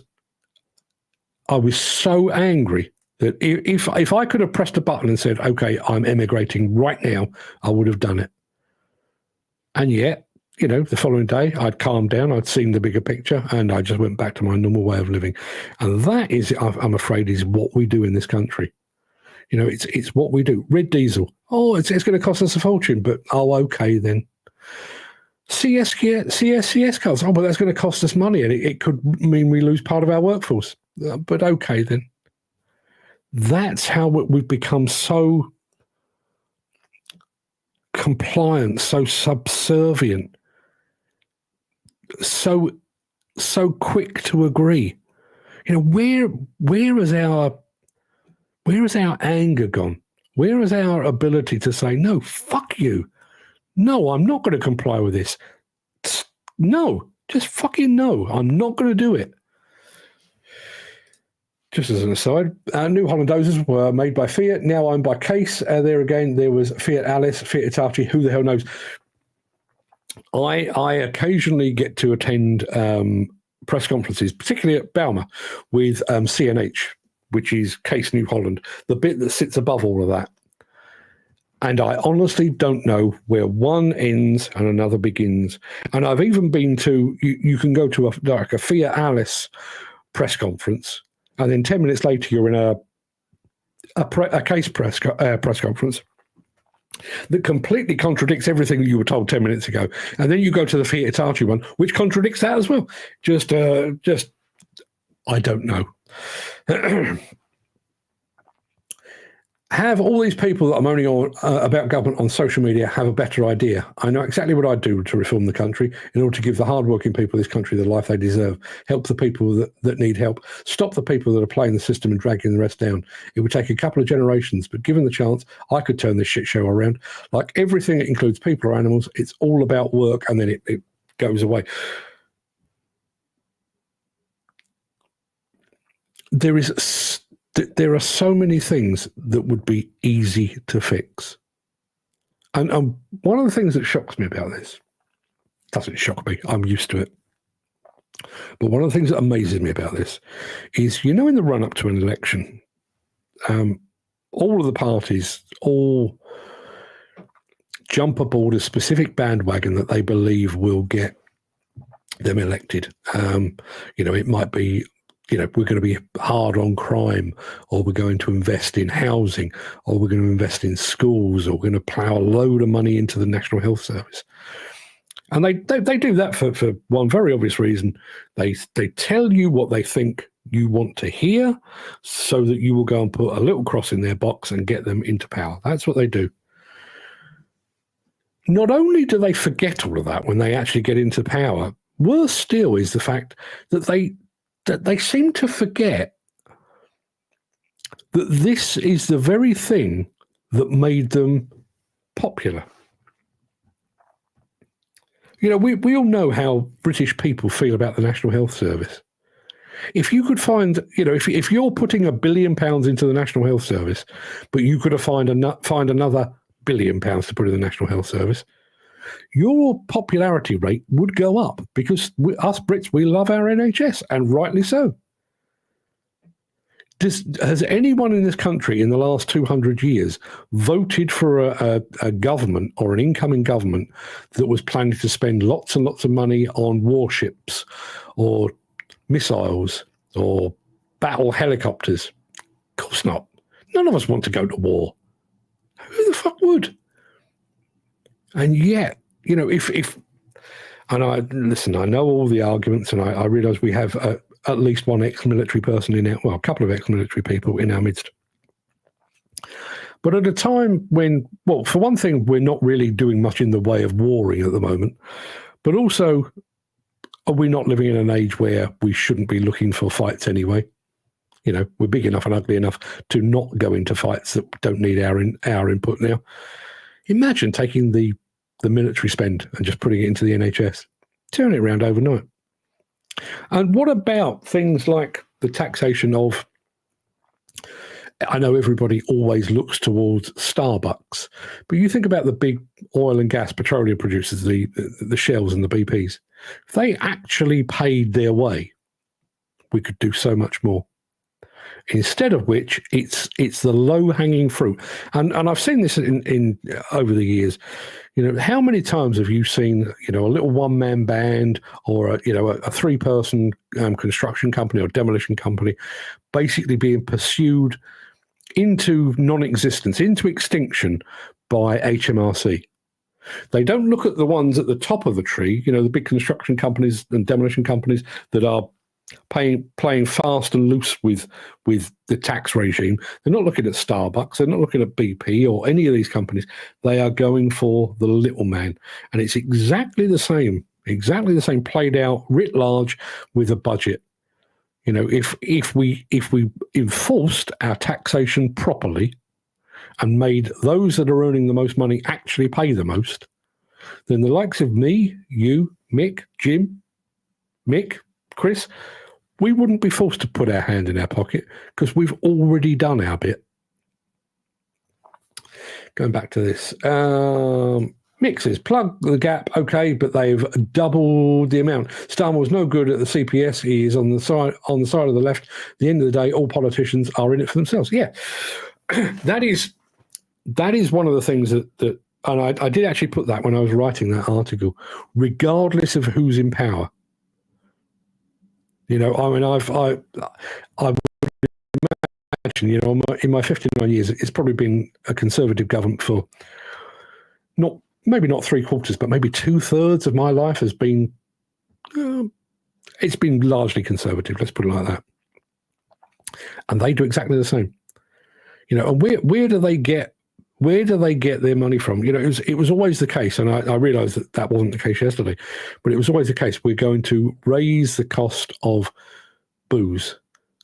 so angry that if I could have pressed a button and said, okay, I'm emigrating right now, I would have done it. And yet, you know, the following day, I'd calmed down, I'd seen the bigger picture, and I just went back to my normal way of living. And that is, I'm afraid, is what we do in this country. You know, it's what we do. Red diesel. Oh, it's going to cost us a fortune, but okay then. CS cars. Oh, but that's going to cost us money, and it could mean we lose part of our workforce. But okay then. That's how we've become so compliant, so subservient, so quick to agree. You know, where has our anger gone? Where is our ability to say, no, fuck you. No, I'm not going to comply with this. No, just fucking no. I'm not going to do it. Just as an aside, New Holland dozers were made by Fiat, now owned by Case. There again, there was Fiat Alice, Fiat Hitachi, who the hell knows? I occasionally get to attend press conferences, particularly at Balmer, with CNH, which is Case New Holland, the bit that sits above all of that. And I honestly don't know where one ends and another begins. And I've even been to, you can go to a Fiat Alice press conference, and then 10 minutes later you're in a Case press conference that completely contradicts everything that you were told 10 minutes ago. And then you go to the Fiat Hitachi one, which contradicts that as well. Just I don't know. Have all these people that I'm only on about government on social media have a better idea? I know exactly what I'd do to reform the country in order to give the hardworking people of this country the life they deserve, help the people that need help, stop the people that are playing the system and dragging the rest down. It would take a couple of generations, but given the chance, I could turn this shit show around. Like everything that includes people or animals, it's all about work, and then it goes away. There are so many things that would be easy to fix. And one of the things that shocks me about this, doesn't shock me, I'm used to it. But one of the things that amazes me about this is, in the run-up to an election, all of the parties all jump aboard a specific bandwagon that they believe will get them elected. It might be, we're going to be hard on crime, or we're going to invest in housing, or we're going to invest in schools, or we're going to plough a load of money into the National Health Service. And they do that for one very obvious reason. They tell you what they think you want to hear so that you will go and put a little cross in their box and get them into power. That's what they do. Not only do they forget all of that when they actually get into power, worse still is the fact that they seem to forget that this is the very thing that made them popular. We all know how British people feel about the National Health Service. If you could find, if you're putting £1 billion into the National Health Service, but you could find another £1 billion to put in the National Health Service, your popularity rate would go up, because us Brits, we love our NHS, and rightly so. Has anyone in this country in the last 200 years voted for a government or an incoming government that was planning to spend lots and lots of money on warships or missiles or battle helicopters? Of course not. None of us want to go to war. Who the fuck would? And yet, if and I know all the arguments, and I realise we have at least one ex-military person a couple of ex-military people in our midst. But at a time when, for one thing, we're not really doing much in the way of warring at the moment, but also, are we not living in an age where we shouldn't be looking for fights anyway? We're big enough and ugly enough to not go into fights that don't need our input now. Imagine taking the military spend and just putting it into the NHS. Turn it around overnight. And what about things like the taxation of, I know everybody always looks towards Starbucks, but you think about the big oil and gas petroleum producers, the Shells and the BPs. If they actually paid their way, we could do so much more. Instead of which, it's the low-hanging fruit. And I've seen this in over the years. How many times have you seen, a little one-man band or a three-person construction company or demolition company basically being pursued into non-existence, into extinction by HMRC? They don't look at the ones at the top of the tree, the big construction companies and demolition companies that are playing fast and loose with the tax regime. They're not looking at Starbucks. They're not looking at BP or any of these companies. They are going for the little man. And it's exactly the same played out writ large with a budget. If we enforced our taxation properly and made those that are earning the most money actually pay the most, then the likes of me, you, Mick, Jim, Mick, Chris, we wouldn't be forced to put our hand in our pocket because we've already done our bit. Going back to this, mixes, plug the gap, okay, but they've doubled the amount. Starmer was no good at the CPS. He is on the side of the left. At the end of the day, all politicians are in it for themselves. Yeah, that is one of the things that and I did actually put that when I was writing that article. Regardless of who's in power. I would imagine, in my 59 years, it's probably been a Conservative government for maybe not 3/4, but maybe 2/3 of my life has been, it's been largely Conservative, let's put it like that. and they do exactly the same. You know, and where do they get their money from? You know, it was always the case, and I realised that wasn't the case yesterday, but it was always the case. We're going to raise the cost of booze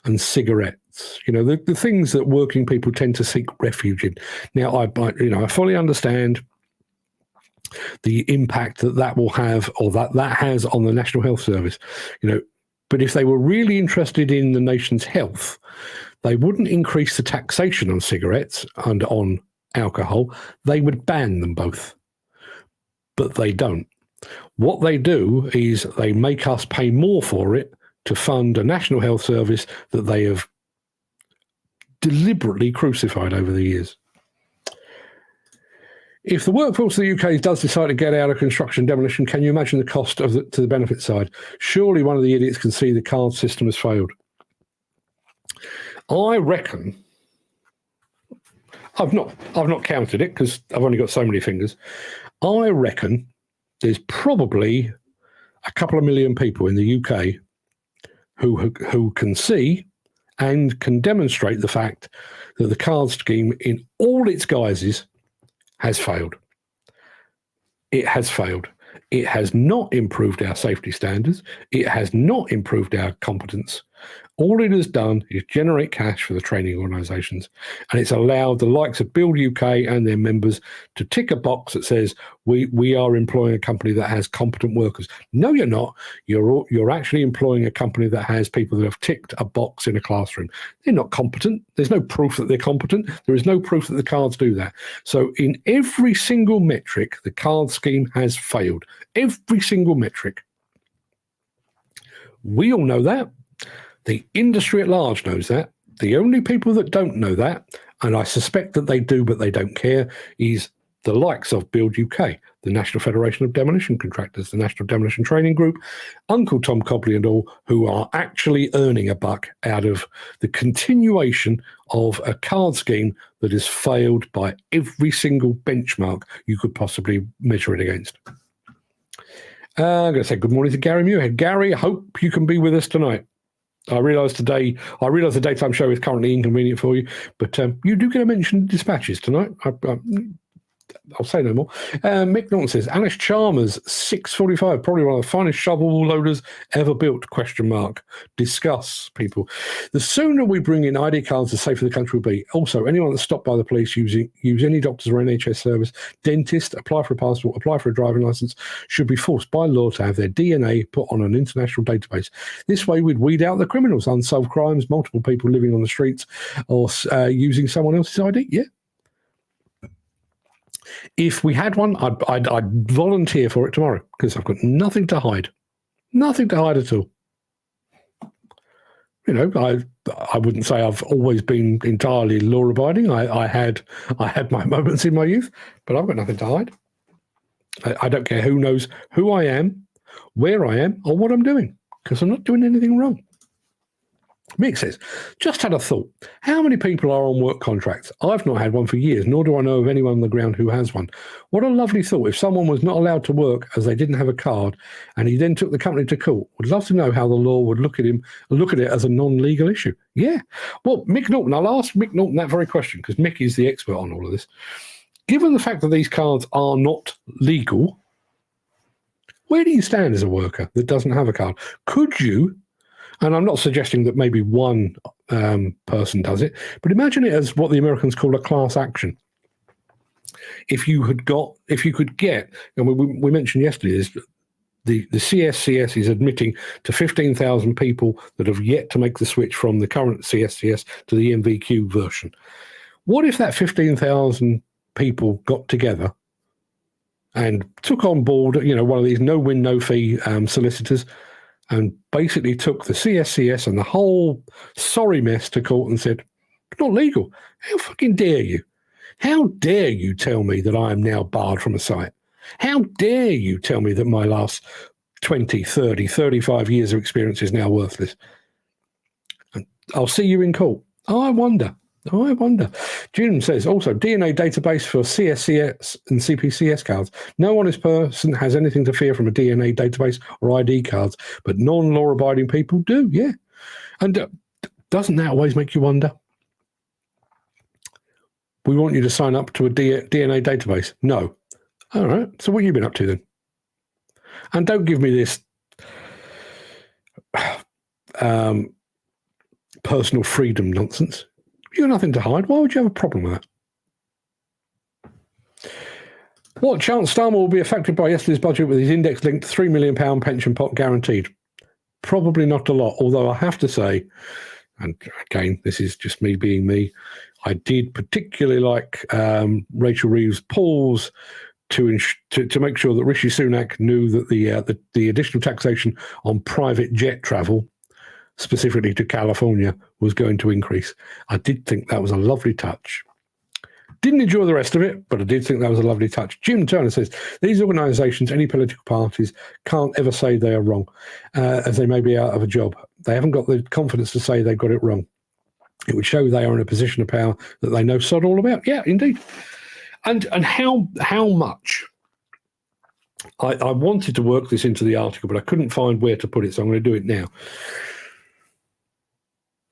and cigarettes. You know, the things that working people tend to seek refuge in. Now, I fully understand the impact that will have, or that has on the National Health Service. You know, but if they were really interested in the nation's health, they wouldn't increase the taxation on cigarettes and on alcohol. They would ban them both. But they don't. What they do is they make us pay more for it to fund a National Health Service that they have deliberately crucified over the years. If the workforce of the UK does decide to get out of construction demolition, can you imagine the cost to the benefit side? Surely one of the idiots can see the card system has failed. I reckon, I've not counted it because I've only got so many fingers. I reckon there's probably a couple of million people in the UK who can see and can demonstrate the fact that the card scheme in all its guises has failed. It has failed. It has not improved our safety standards. It has not improved our competence. All it has done is generate cash for the training organisations, and it's allowed the likes of Build UK and their members to tick a box that says we are employing a company that has competent workers. No, you're not. You're actually employing a company that has people that have ticked a box in a classroom. They're not competent. There's no proof that they're competent. There is no proof that the cards do that. So in every single metric, the card scheme has failed. Every single metric. We all know that. The industry at large knows that. The only people that don't know that, and I suspect that they do but they don't care, is the likes of Build UK, the National Federation of Demolition Contractors, the National Demolition Training Group, Uncle Tom Cobley and all, who are actually earning a buck out of the continuation of a card scheme that has failed by every single benchmark you could possibly measure it against. I'm going to say good morning to Gary Muirhead. Gary, I hope you can be with us tonight. I realise the daytime show is currently inconvenient for you, but you do get a mention in dispatches tonight. I'll say no more. Mick Norton says, Alex Chalmers, 645, probably one of the finest shovel loaders ever built, ? Discuss, people. The sooner we bring in ID cards, the safer the country will be. Also, anyone that's stopped by the police, use any doctor's or NHS service, dentist, apply for a passport, apply for a driving licence, should be forced by law to have their DNA put on an international database. This way, we'd weed out the criminals, unsolved crimes, multiple people living on the streets, or using someone else's ID. Yeah. If we had one, I'd volunteer for it tomorrow because I've got nothing to hide. Nothing to hide at all. You know, I wouldn't say I've always been entirely law-abiding. I had my moments in my youth, but I've got nothing to hide. I don't care who knows who I am, where I am, or what I'm doing because I'm not doing anything wrong. Mick says, just had a thought. How many people are on work contracts? I've not had one for years, nor do I know of anyone on the ground who has one. What a lovely thought. If someone was not allowed to work as they didn't have a card and he then took the company to court, would love to know how the law would look at it as a non-legal issue. Yeah. Well, Mick Norton, I'll ask Mick Norton that very question because Mick is the expert on all of this. Given the fact that these cards are not legal, where do you stand as a worker that doesn't have a card? Could you... And I'm not suggesting that maybe one person does it, but imagine it as what the Americans call a class action. If you could get, and we mentioned yesterday, is the CSCS is admitting to 15,000 people that have yet to make the switch from the current CSCS to the MVQ version. What if that 15,000 people got together and took on board, one of these no-win, no-fee solicitors, and basically took the CSCS and the whole sorry mess to court and said, it's not legal. How fucking dare you? How dare you tell me that I am now barred from a site? How dare you tell me that my last 20, 30, 35 years of experience is now worthless? And I'll see you in court. I wonder. June says, also, DNA database for CSCS and CPCS cards. No honest person has anything to fear from a DNA database or ID cards, but non-law-abiding people do, yeah. And Doesn't that always make you wonder? We want you to sign up to a DNA database. No. All right. So what have you been up to then? And don't give me this personal freedom nonsense. You've got nothing to hide. Why would you have a problem with that? What chance Starmer will be affected by yesterday's budget with his index-linked £3 million pension pot guaranteed? Probably not a lot, although I have to say, and again, this is just me being me, I did particularly like Rachel Reeves' pause to make sure that Rishi Sunak knew that the additional taxation on private jet travel, specifically to California, was going to increase. I did think that was a lovely touch. Didn't enjoy the rest of it, but I did think that was a lovely touch. Jim Turner says, these organisations, any political parties, can't ever say they are wrong, as they may be out of a job. They haven't got the confidence to say they've got it wrong. It would show they are in a position of power that they know sod all about. Yeah, indeed. And how much... I wanted to work this into the article, but I couldn't find where to put it, so I'm going to do it now.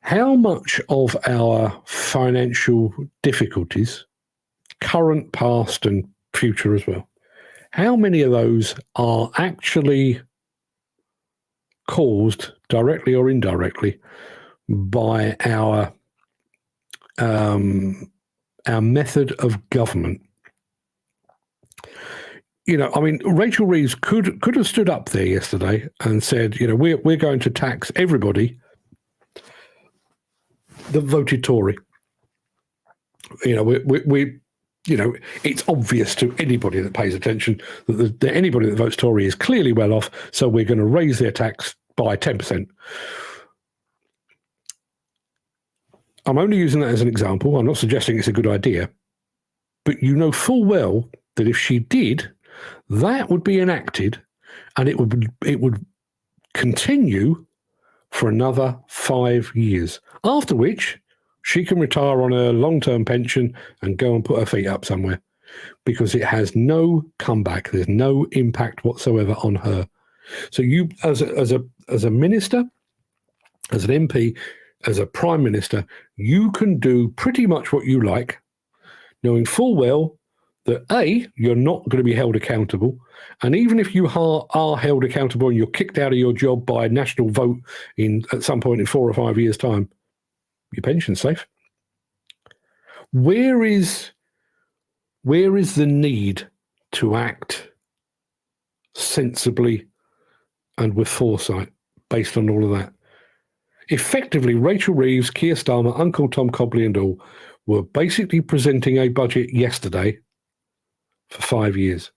How much of our financial difficulties, current, past, and future as well, how many of those are actually caused, directly or indirectly, by our method of government? You know, I mean, Rachel Reeves could have stood up there yesterday and said, you know, we're going to tax everybody that voted Tory. You know, we you know, it's obvious to anybody that pays attention that anybody that votes Tory is clearly well off, so we're going to raise their tax by 10%. I'm only using that as an example. I'm not suggesting it's a good idea, but you know full well that if she did, that would be enacted, and it would continue for another 5 years, after which she can retire on a long-term pension and go and put her feet up somewhere, because it has no comeback. There's no impact whatsoever on her. So you, as a minister, as an MP, as a prime minister, you can do pretty much what you like, knowing full well that A, you're not going to be held accountable, and even if you are held accountable and you're kicked out of your job by a national vote at some point in 4 or 5 years' time, your pension's safe. Where is the need to act sensibly and with foresight based on all of that? Effectively, Rachel Reeves, Keir Starmer, Uncle Tom Cobley and all were basically presenting a budget yesterday for 5 years.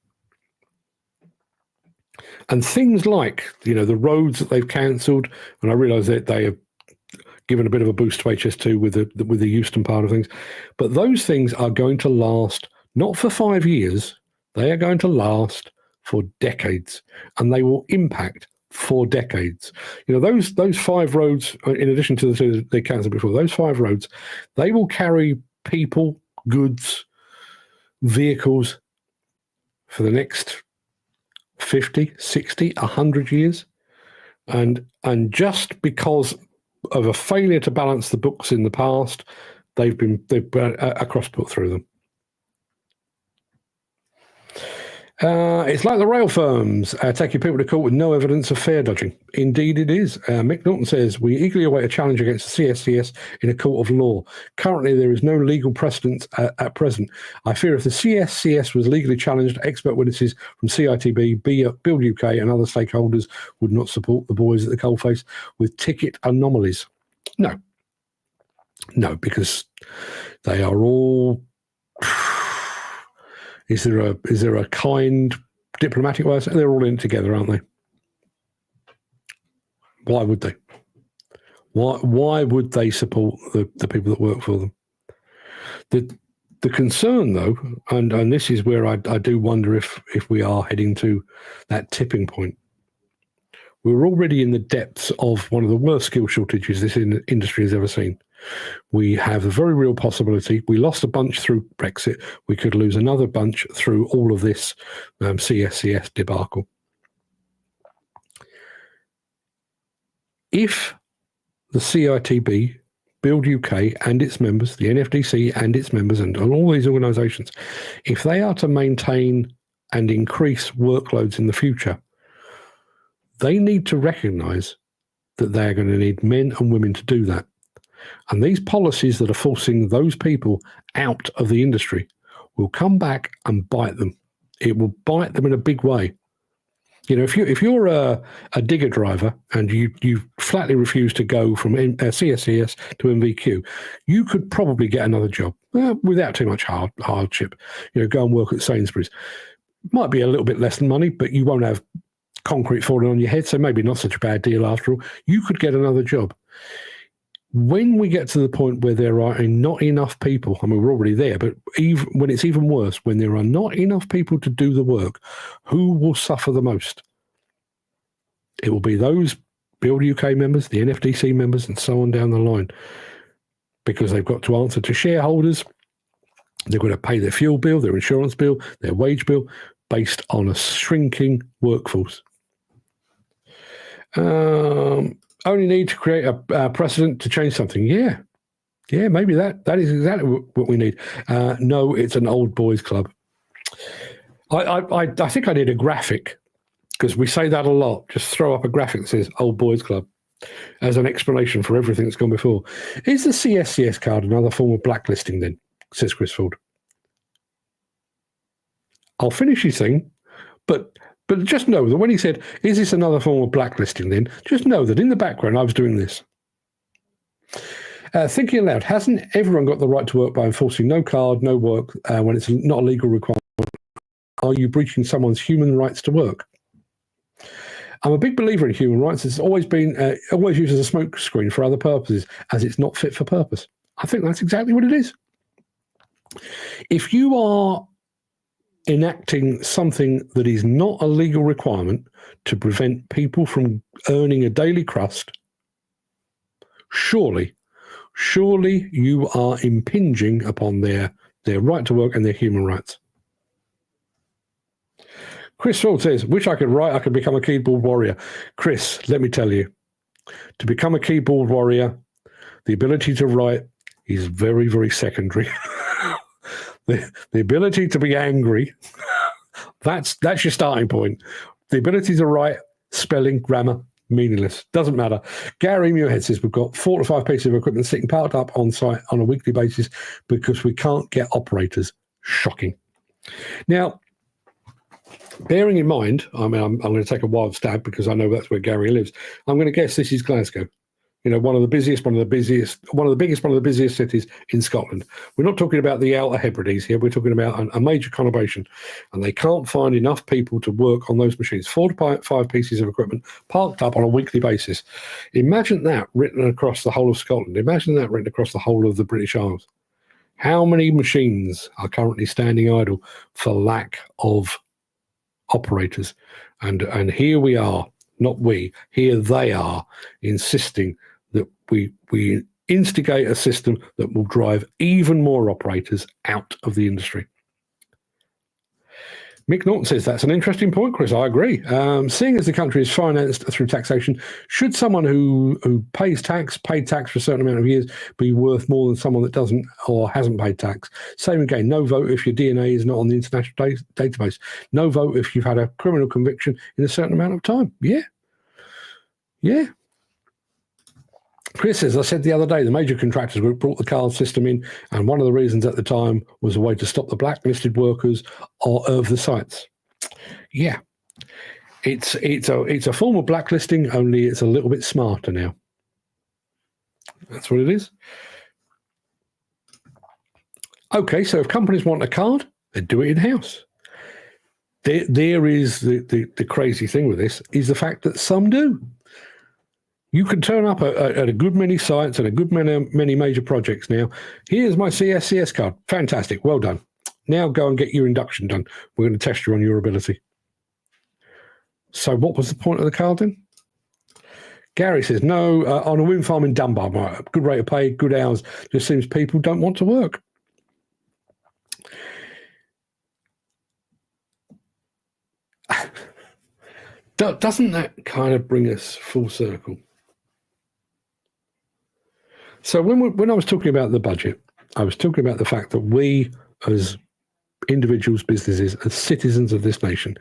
And things like, you know, the roads that they've cancelled, and I realise that they have given a bit of a boost to HS2 with the Euston part of things, but those things are going to last not for 5 years, they are going to last for decades, and they will impact for decades. You know, those 5 roads, in addition to the 2 they cancelled before, those 5 roads, they will carry people, goods, vehicles for the next 50, 60, 100 years. And just because of a failure to balance the books in the past, they've been a cross put through them. It's like the rail firms taking people to court with no evidence of fare dodging. Indeed it is. Mick Norton says, we eagerly await a challenge against the CSCS in a court of law. Currently, there is no legal precedent at present. I fear if the CSCS was legally challenged, expert witnesses from CITB, Build UK and other stakeholders would not support the boys at the coalface with ticket anomalies. No, because they are all... Is there a kind diplomatic way of saying they're all in it together, aren't they? Why would they? Why would they support the people that work for them? The concern, though, and this is where I do wonder if we are heading to that tipping point. We're already in the depths of one of the worst skill shortages this industry has ever seen. We have a very real possibility. We lost a bunch through Brexit. We could lose another bunch through all of this CSCS debacle. If the CITB Build UK and its members, the NFDC and its members, and all these organisations, if they are to maintain and increase workloads in the future, they need to recognise that they are going to need men and women to do that. And these policies that are forcing those people out of the industry will come back and bite them. It will bite them in a big way. You know, if you're a digger driver and you flatly refuse to go from CSCS to MVQ, you could probably get another job without too much hardship. You know, go and work at Sainsbury's. Might be a little bit less than money, but you won't have concrete falling on your head, so maybe not such a bad deal after all. You could get another job. When we get to the point where there are not enough people, I mean, we're already there, but even when it's even worse, when there are not enough people to do the work, who will suffer the most? It will be those Build UK members, the NFDC members, and so on down the line, because they've got to answer to shareholders. They've got to pay their fuel bill, their insurance bill, their wage bill, based on a shrinking workforce. Only need to create a precedent to change something. Yeah, maybe that is exactly what we need. No, it's an old boys club. I think I need a graphic, because we say that a lot. Just throw up a graphic that says old boys club as an explanation for everything that's gone before. Is the CSCS card another form of blacklisting then, says Chris Ford? I'll finish his thing, but just know that when he said, is this another form of blacklisting then, just know that in the background I was doing this. Thinking aloud, hasn't everyone got the right to work by enforcing no card, no work when it's not a legal requirement? Are you breaching someone's human rights to work? I'm a big believer in human rights. It's always been always used as a smokescreen for other purposes, as it's not fit for purpose. I think that's exactly what it is. If you are enacting something that is not a legal requirement to prevent people from earning a daily crust, surely you are impinging upon their right to work and their human rights. Chris Ford says, wish I could write, I could become a keyboard warrior. Chris, let me tell you, to become a keyboard warrior, the ability to write is very, very secondary. The ability to be angry, that's your starting point. The ability to write, spelling, grammar, meaningless. Doesn't matter. Gary Muirhead says we've got 4 to 5 pieces of equipment sitting parked up on site on a weekly basis because we can't get operators. Shocking. Now, bearing in mind, I mean, I'm going to take a wild stab because I know that's where Gary lives. I'm going to guess this is Glasgow. You know, one of the biggest cities in Scotland. We're not talking about the Outer Hebrides here. We're talking about a major conurbation, and they can't find enough people to work on those machines. 4 to 5 pieces of equipment parked up on a weekly basis. Imagine that written across the whole of Scotland. Imagine that written across the whole of the British Isles. How many machines are currently standing idle for lack of operators? And here we are, not we, here they are insisting that we instigate a system that will drive even more operators out of the industry. Mick Norton says that's an interesting point, Chris. I agree. Seeing as the country is financed through taxation, should someone who paid tax for a certain amount of years be worth more than someone that doesn't or hasn't paid tax? Same again, no vote if your DNA is not on the international database. No vote if you've had a criminal conviction in a certain amount of time. Yeah. Chris says, I said the other day, the major contractors group brought the card system in, and one of the reasons at the time was a way to stop the blacklisted workers of the sites. Yeah, it's a form of blacklisting, only it's a little bit smarter now. That's what it is. Okay, so if companies want a card, they do it in-house. There is the crazy thing with this is the fact that some do. You can turn up at a good many sites and a good many major projects now. Here's my CSCS card. Fantastic. Well done. Now go and get your induction done. We're going to test you on your ability. So what was the point of the card then? Gary says, no, on a wind farm in Dunbar, good rate of pay, good hours. Just seems people don't want to work. Doesn't that kind of bring us full circle? So when I was talking about the budget, I was talking about the fact that we as individuals, businesses, as citizens of this nation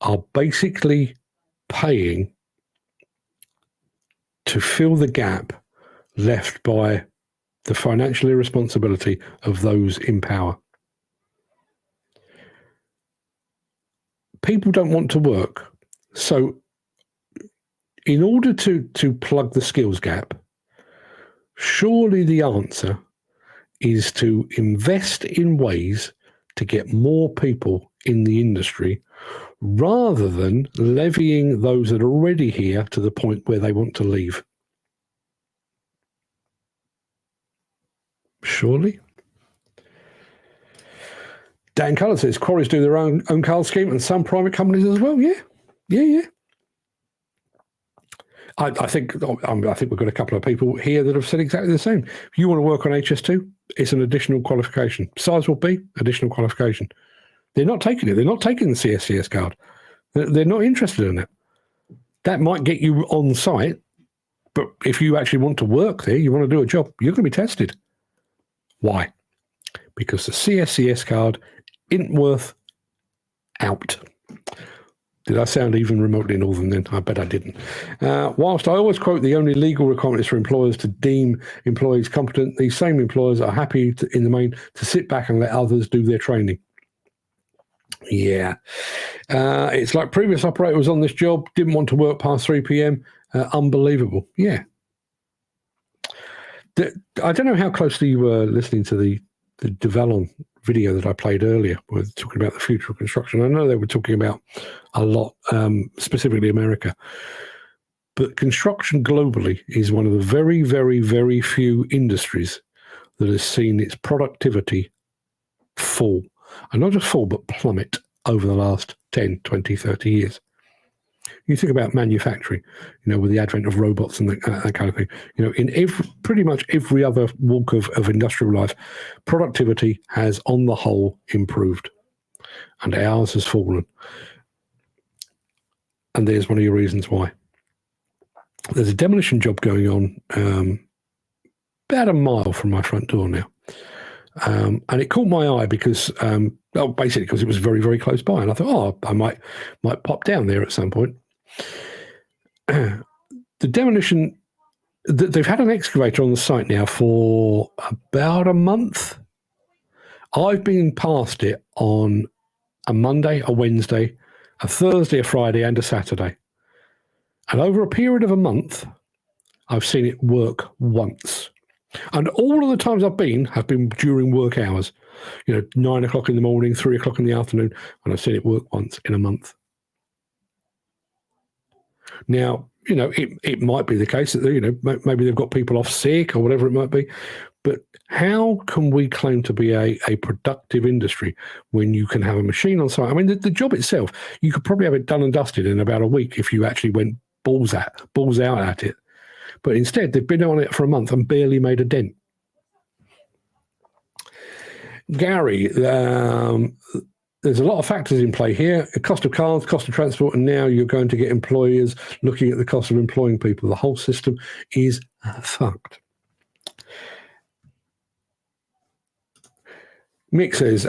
are basically paying to fill the gap left by the financial irresponsibility of those in power. People don't want to work. So in order to plug the skills gap, surely the answer is to invest in ways to get more people in the industry rather than levying those that are already here to the point where they want to leave. Surely. Dan Cullen says quarries do their own card scheme and some private companies as well. Yeah. I think we've got a couple of people here that have said exactly the same. If you want to work on HS2, it's an additional qualification. Sizewell B, additional qualification. They're not taking it. They're not taking the CSCS card. They're not interested in it. That might get you on site, but if you actually want to work there, you want to do a job, you're going to be tested. Why? Because the CSCS card isn't worth out. Did I sound even remotely northern then? I bet I didn't. Whilst I always quote the only legal requirement is for employers to deem employees competent, these same employers are happy in the main to sit back and let others do their training. Yeah. It's like previous operator was on this job, didn't want to work past 3 p.m. Unbelievable. Yeah. I don't know how closely you were listening to the Develon video that I played earlier. We're talking about the future of construction. I know they were talking about a lot, specifically America. But construction globally is one of the very, very, very few industries that has seen its productivity fall. And not just fall, but plummet over the last 10, 20, 30 years. You think about manufacturing, with the advent of robots and that kind of thing. In pretty much every other walk of industrial life, productivity has, on the whole, improved, and ours has fallen. And there's one of your reasons why. There's a demolition job going on about a mile from my front door now, and it caught my eye because, basically because it was very, very close by, and I thought, I might pop down there at some point. The demolition, they've had an excavator on the site now for about a month. I've been past it on a Monday, a Wednesday, a Thursday, a Friday, and a Saturday. And over a period of a month, I've seen it work once. And all of the times I've been have been during work hours, 9 o'clock in the morning, 3 o'clock in the afternoon, and I've seen it work once in a month. Now, it might be the case that, maybe they've got people off sick or whatever it might be, but how can we claim to be a productive industry when you can have a machine on site? I mean, the job itself, you could probably have it done and dusted in about a week if you actually went balls out at it. But instead, they've been on it for a month and barely made a dent. Gary, there's a lot of factors in play here. The cost of cars, cost of transport, and now you're going to get employers looking at the cost of employing people. The whole system is fucked. Mick says,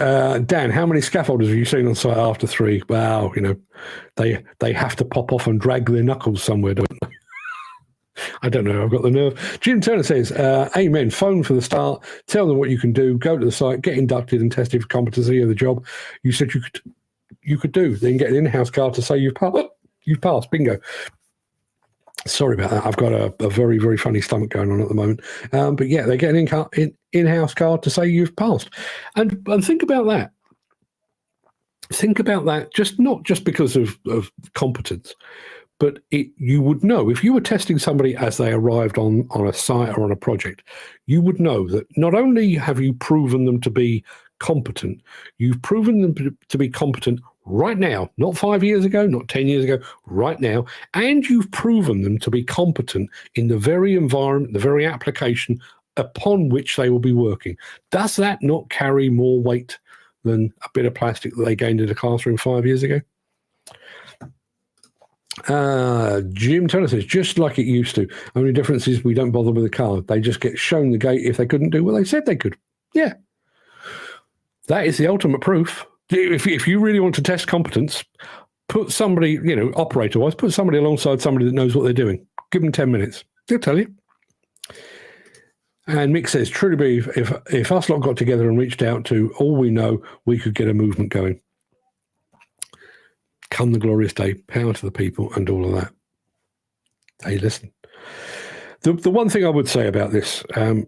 Dan, how many scaffolders have you seen on site after 3? Wow, they have to pop off and drag their knuckles somewhere, don't they? I don't know. I've got the nerve. Jim Turner says, amen. Phone for the start. Tell them what you can do. Go to the site. Get inducted and tested for competency of the job you said you could do. Then get an in-house card to say you've passed. Bingo. Sorry about that. I've got a very, very funny stomach going on at the moment. But yeah, they get an in-house card to say you've passed. And think about that. Think about that. Not just because of competence. But you would know, if you were testing somebody as they arrived on a site or on a project, you would know that not only have you proven them to be competent, you've proven them to be competent right now, not 5 years ago, not 10 years ago, right now, and you've proven them to be competent in the very environment, the very application upon which they will be working. Does that not carry more weight than a bit of plastic that they gained in a classroom 5 years ago? Jim Turner says, just like it used to. Only difference is we don't bother with the car. They just get shown the gate if they couldn't do what they said they could. Yeah. That is the ultimate proof. If you really want to test competence, put somebody, operator-wise, put somebody alongside somebody that knows what they're doing. Give them 10 minutes. They'll tell you. And Mick says, truly believe if us lot got together and reached out to all we know, we could get a movement going. Come the glorious day, power to the people and all of that. Hey, listen. The one thing I would say about this, I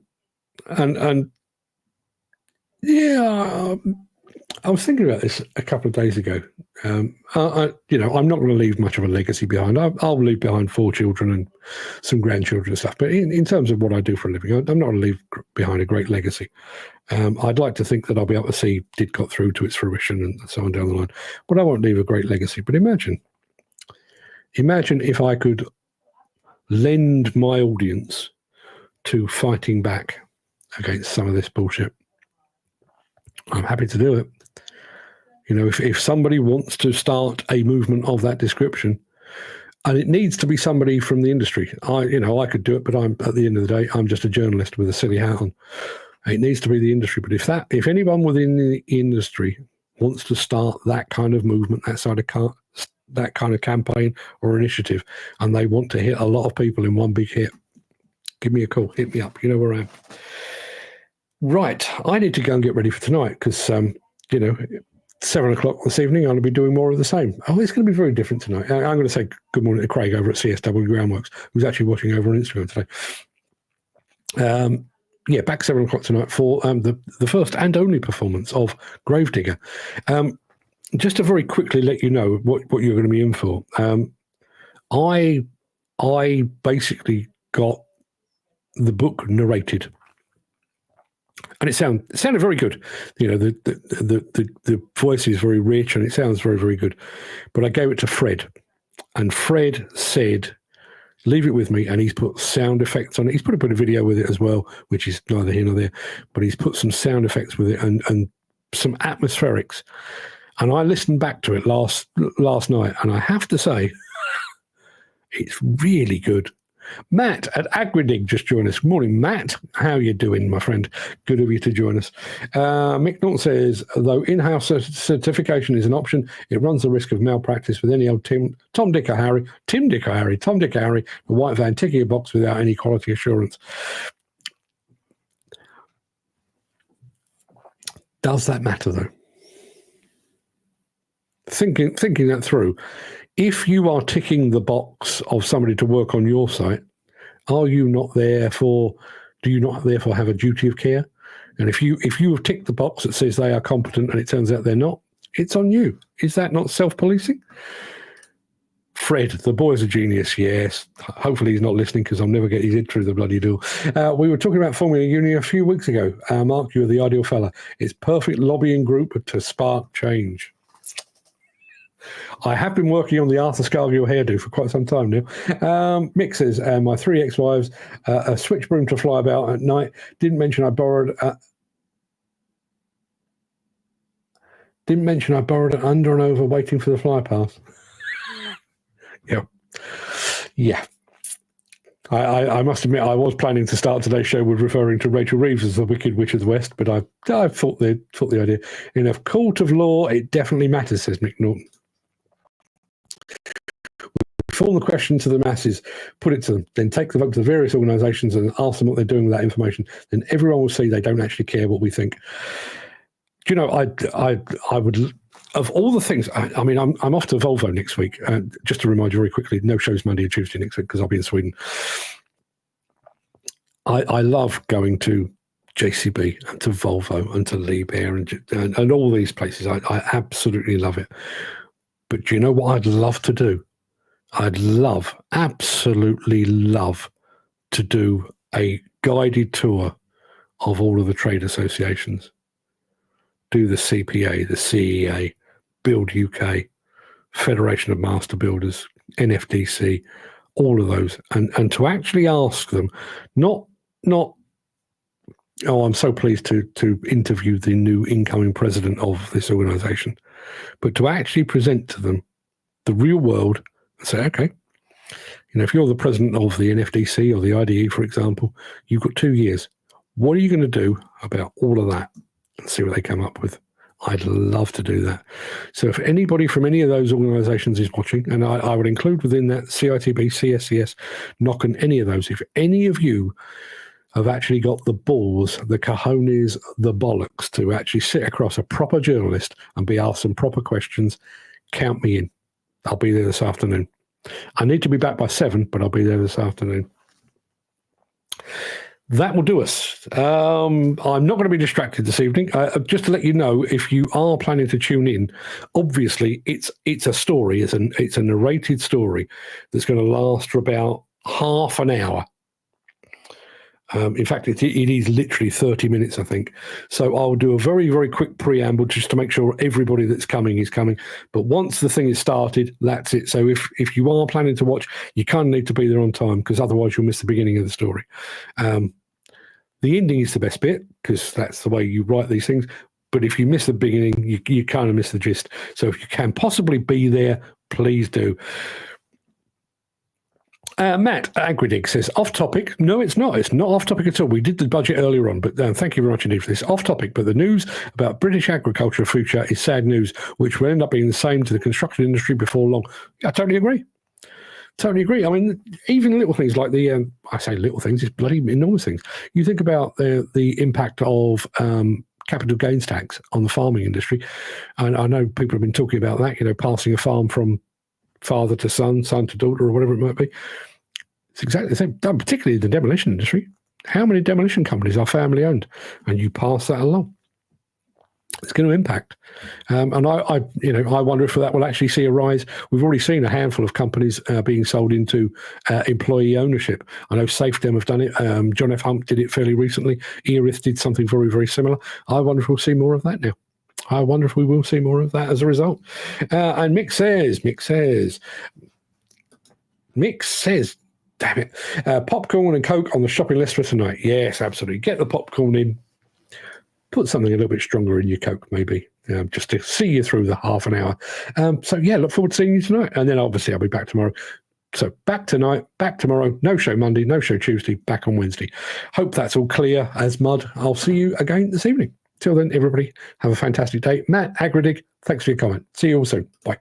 was thinking about this a couple of days ago. I'm not going to leave much of a legacy behind. I'll leave behind 4 children and some grandchildren and stuff. But in terms of what I do for a living, I'm not going to leave behind a great legacy. I'd like to think that I'll be able to see Didcot through to its fruition and so on down the line. But I won't leave a great legacy. But imagine if I could lend my audience to fighting back against some of this bullshit. I'm happy to do it. If somebody wants to start a movement of that description, and it needs to be somebody from the industry. I could do it, but at the end of the day, I'm just a journalist with a silly hat on. It needs to be the industry. But if anyone within the industry wants to start that kind of movement, that kind of campaign or initiative, and they want to hit a lot of people in one big hit, give me a call. Hit me up. You know where I am. Right, I need to go and get ready for tonight because, 7 o'clock this evening, I'm going to be doing more of the same. Oh, it's going to be very different tonight. I'm going to say good morning to Craig over at CSW Groundworks, who's actually watching over on Instagram today. Back 7 o'clock tonight for the first and only performance of Gravedigger. Just to very quickly let you know what you're going to be in for. I basically got the book narrated. And it sounded very good. The voice is very rich and it sounds very, very good. But I gave it to Fred. And Fred said, leave it with me. And he's put sound effects on it. He's put a bit of video with it as well, which is neither here nor there. But he's put some sound effects with it and some atmospherics. And I listened back to it last night. And I have to say, it's really good. Matt at Agridig just joined us. Good morning, Matt. How are you doing, my friend? Good of you to join us. Mick Norton says, though in-house certification is an option, it runs the risk of malpractice with any old Tom, Dick or Harry, a white van ticking a box without any quality assurance. Does that matter, though? Thinking that through, if you are ticking the box of somebody to work on your site, do you not therefore have a duty of care? And if you have ticked the box that says they are competent and it turns out they're not, it's on you. Is that not self-policing? Fred, the boy's a genius, yes. Hopefully he's not listening because I'll never get his head through the bloody door. We were talking about Formula Uni a few weeks ago. Mark, you're the ideal fella. It's perfect lobbying group to spark change. I have been working on the Arthur Scargill hairdo for quite some time now. Mick says, my 3 ex-wives, a switch broom to fly about at night. Didn't mention I borrowed it under and over waiting for the fly pass. Yeah. I must admit, I was planning to start today's show with referring to Rachel Reeves as the Wicked Witch of the West, but I thought the idea. In a court of law, it definitely matters, says Mick Norton. Form the question to the masses, put it to them, then take the vote to the various organisations and ask them what they're doing with that information. Then everyone will see they don't actually care what we think. Do you know, I would, of all the things, I mean, I'm off to Volvo next week. Just to remind you very quickly, no shows Monday and Tuesday next week because I'll be in Sweden. I love going to JCB and to Volvo and to Liebherr and all these places. I absolutely love it. But do you know what I'd love to do? Absolutely love to do a guided tour of all of the trade associations. Do the CPA, the CEA, Build UK, Federation of Master Builders, NFDC, all of those, and to actually ask them, not I'm so pleased to interview the new incoming president of this organisation, but to actually present to them the real world I say, okay, if you're the president of the NFDC or the IDE, for example, you've got 2 years. What are you going to do about all of that? And see what they come up with. I'd love to do that. So if anybody from any of those organizations is watching, and I would include within that CITB, CSCS, knock on any of those, if any of you have actually got the balls, the cojones, the bollocks to actually sit across a proper journalist and be asked some proper questions, count me in. I'll be there this afternoon. I need to be back by 7, but I'll be there this afternoon. That will do us. I'm not going to be distracted this evening. Just to let you know, if you are planning to tune in, obviously it's a story. It's a narrated story that's going to last for about half an hour. In fact, it is literally 30 minutes, I think. So I'll do a very, very quick preamble just to make sure everybody that's coming is coming. But once the thing is started, that's it. So if you are planning to watch, you kind of need to be there on time, because otherwise you'll miss the beginning of the story. The ending is the best bit, because that's the way you write these things. But if you miss the beginning, you kind of miss the gist. So if you can possibly be there, please do. Matt Agridig says, off topic. No, it's not. It's not off topic at all. We did the budget earlier on, but thank you very much indeed for this. Off topic, but the news about British agriculture future is sad news, which will end up being the same to the construction industry before long. Yeah, I totally agree. Totally agree. I mean, even little things like I say little things, it's bloody enormous things. You think about the impact of capital gains tax on the farming industry. And I know people have been talking about that, passing a farm from father to son, son to daughter, or whatever it might be. It's exactly the same, particularly the demolition industry. How many demolition companies are family owned? And you pass that along. It's going to impact. And I wonder if that will actually see a rise. We've already seen a handful of companies being sold into employee ownership. I know SafeDem have done it. John F. Hunt did it fairly recently. Erith did something very, very similar. I wonder if we'll see more of that now. I wonder if we will see more of that as a result. And Mick says, damn it, popcorn and Coke on the shopping list for tonight. Yes, absolutely. Get the popcorn in. Put something a little bit stronger in your Coke, maybe, just to see you through the half an hour. So, yeah, look forward to seeing you tonight. And then, obviously, I'll be back tomorrow. So, back tonight, back tomorrow. No show Monday, no show Tuesday, back on Wednesday. Hope that's all clear as mud. I'll see you again this evening. Till then, everybody, have a fantastic day. Matt Agridig, thanks for your comment. See you all soon. Bye.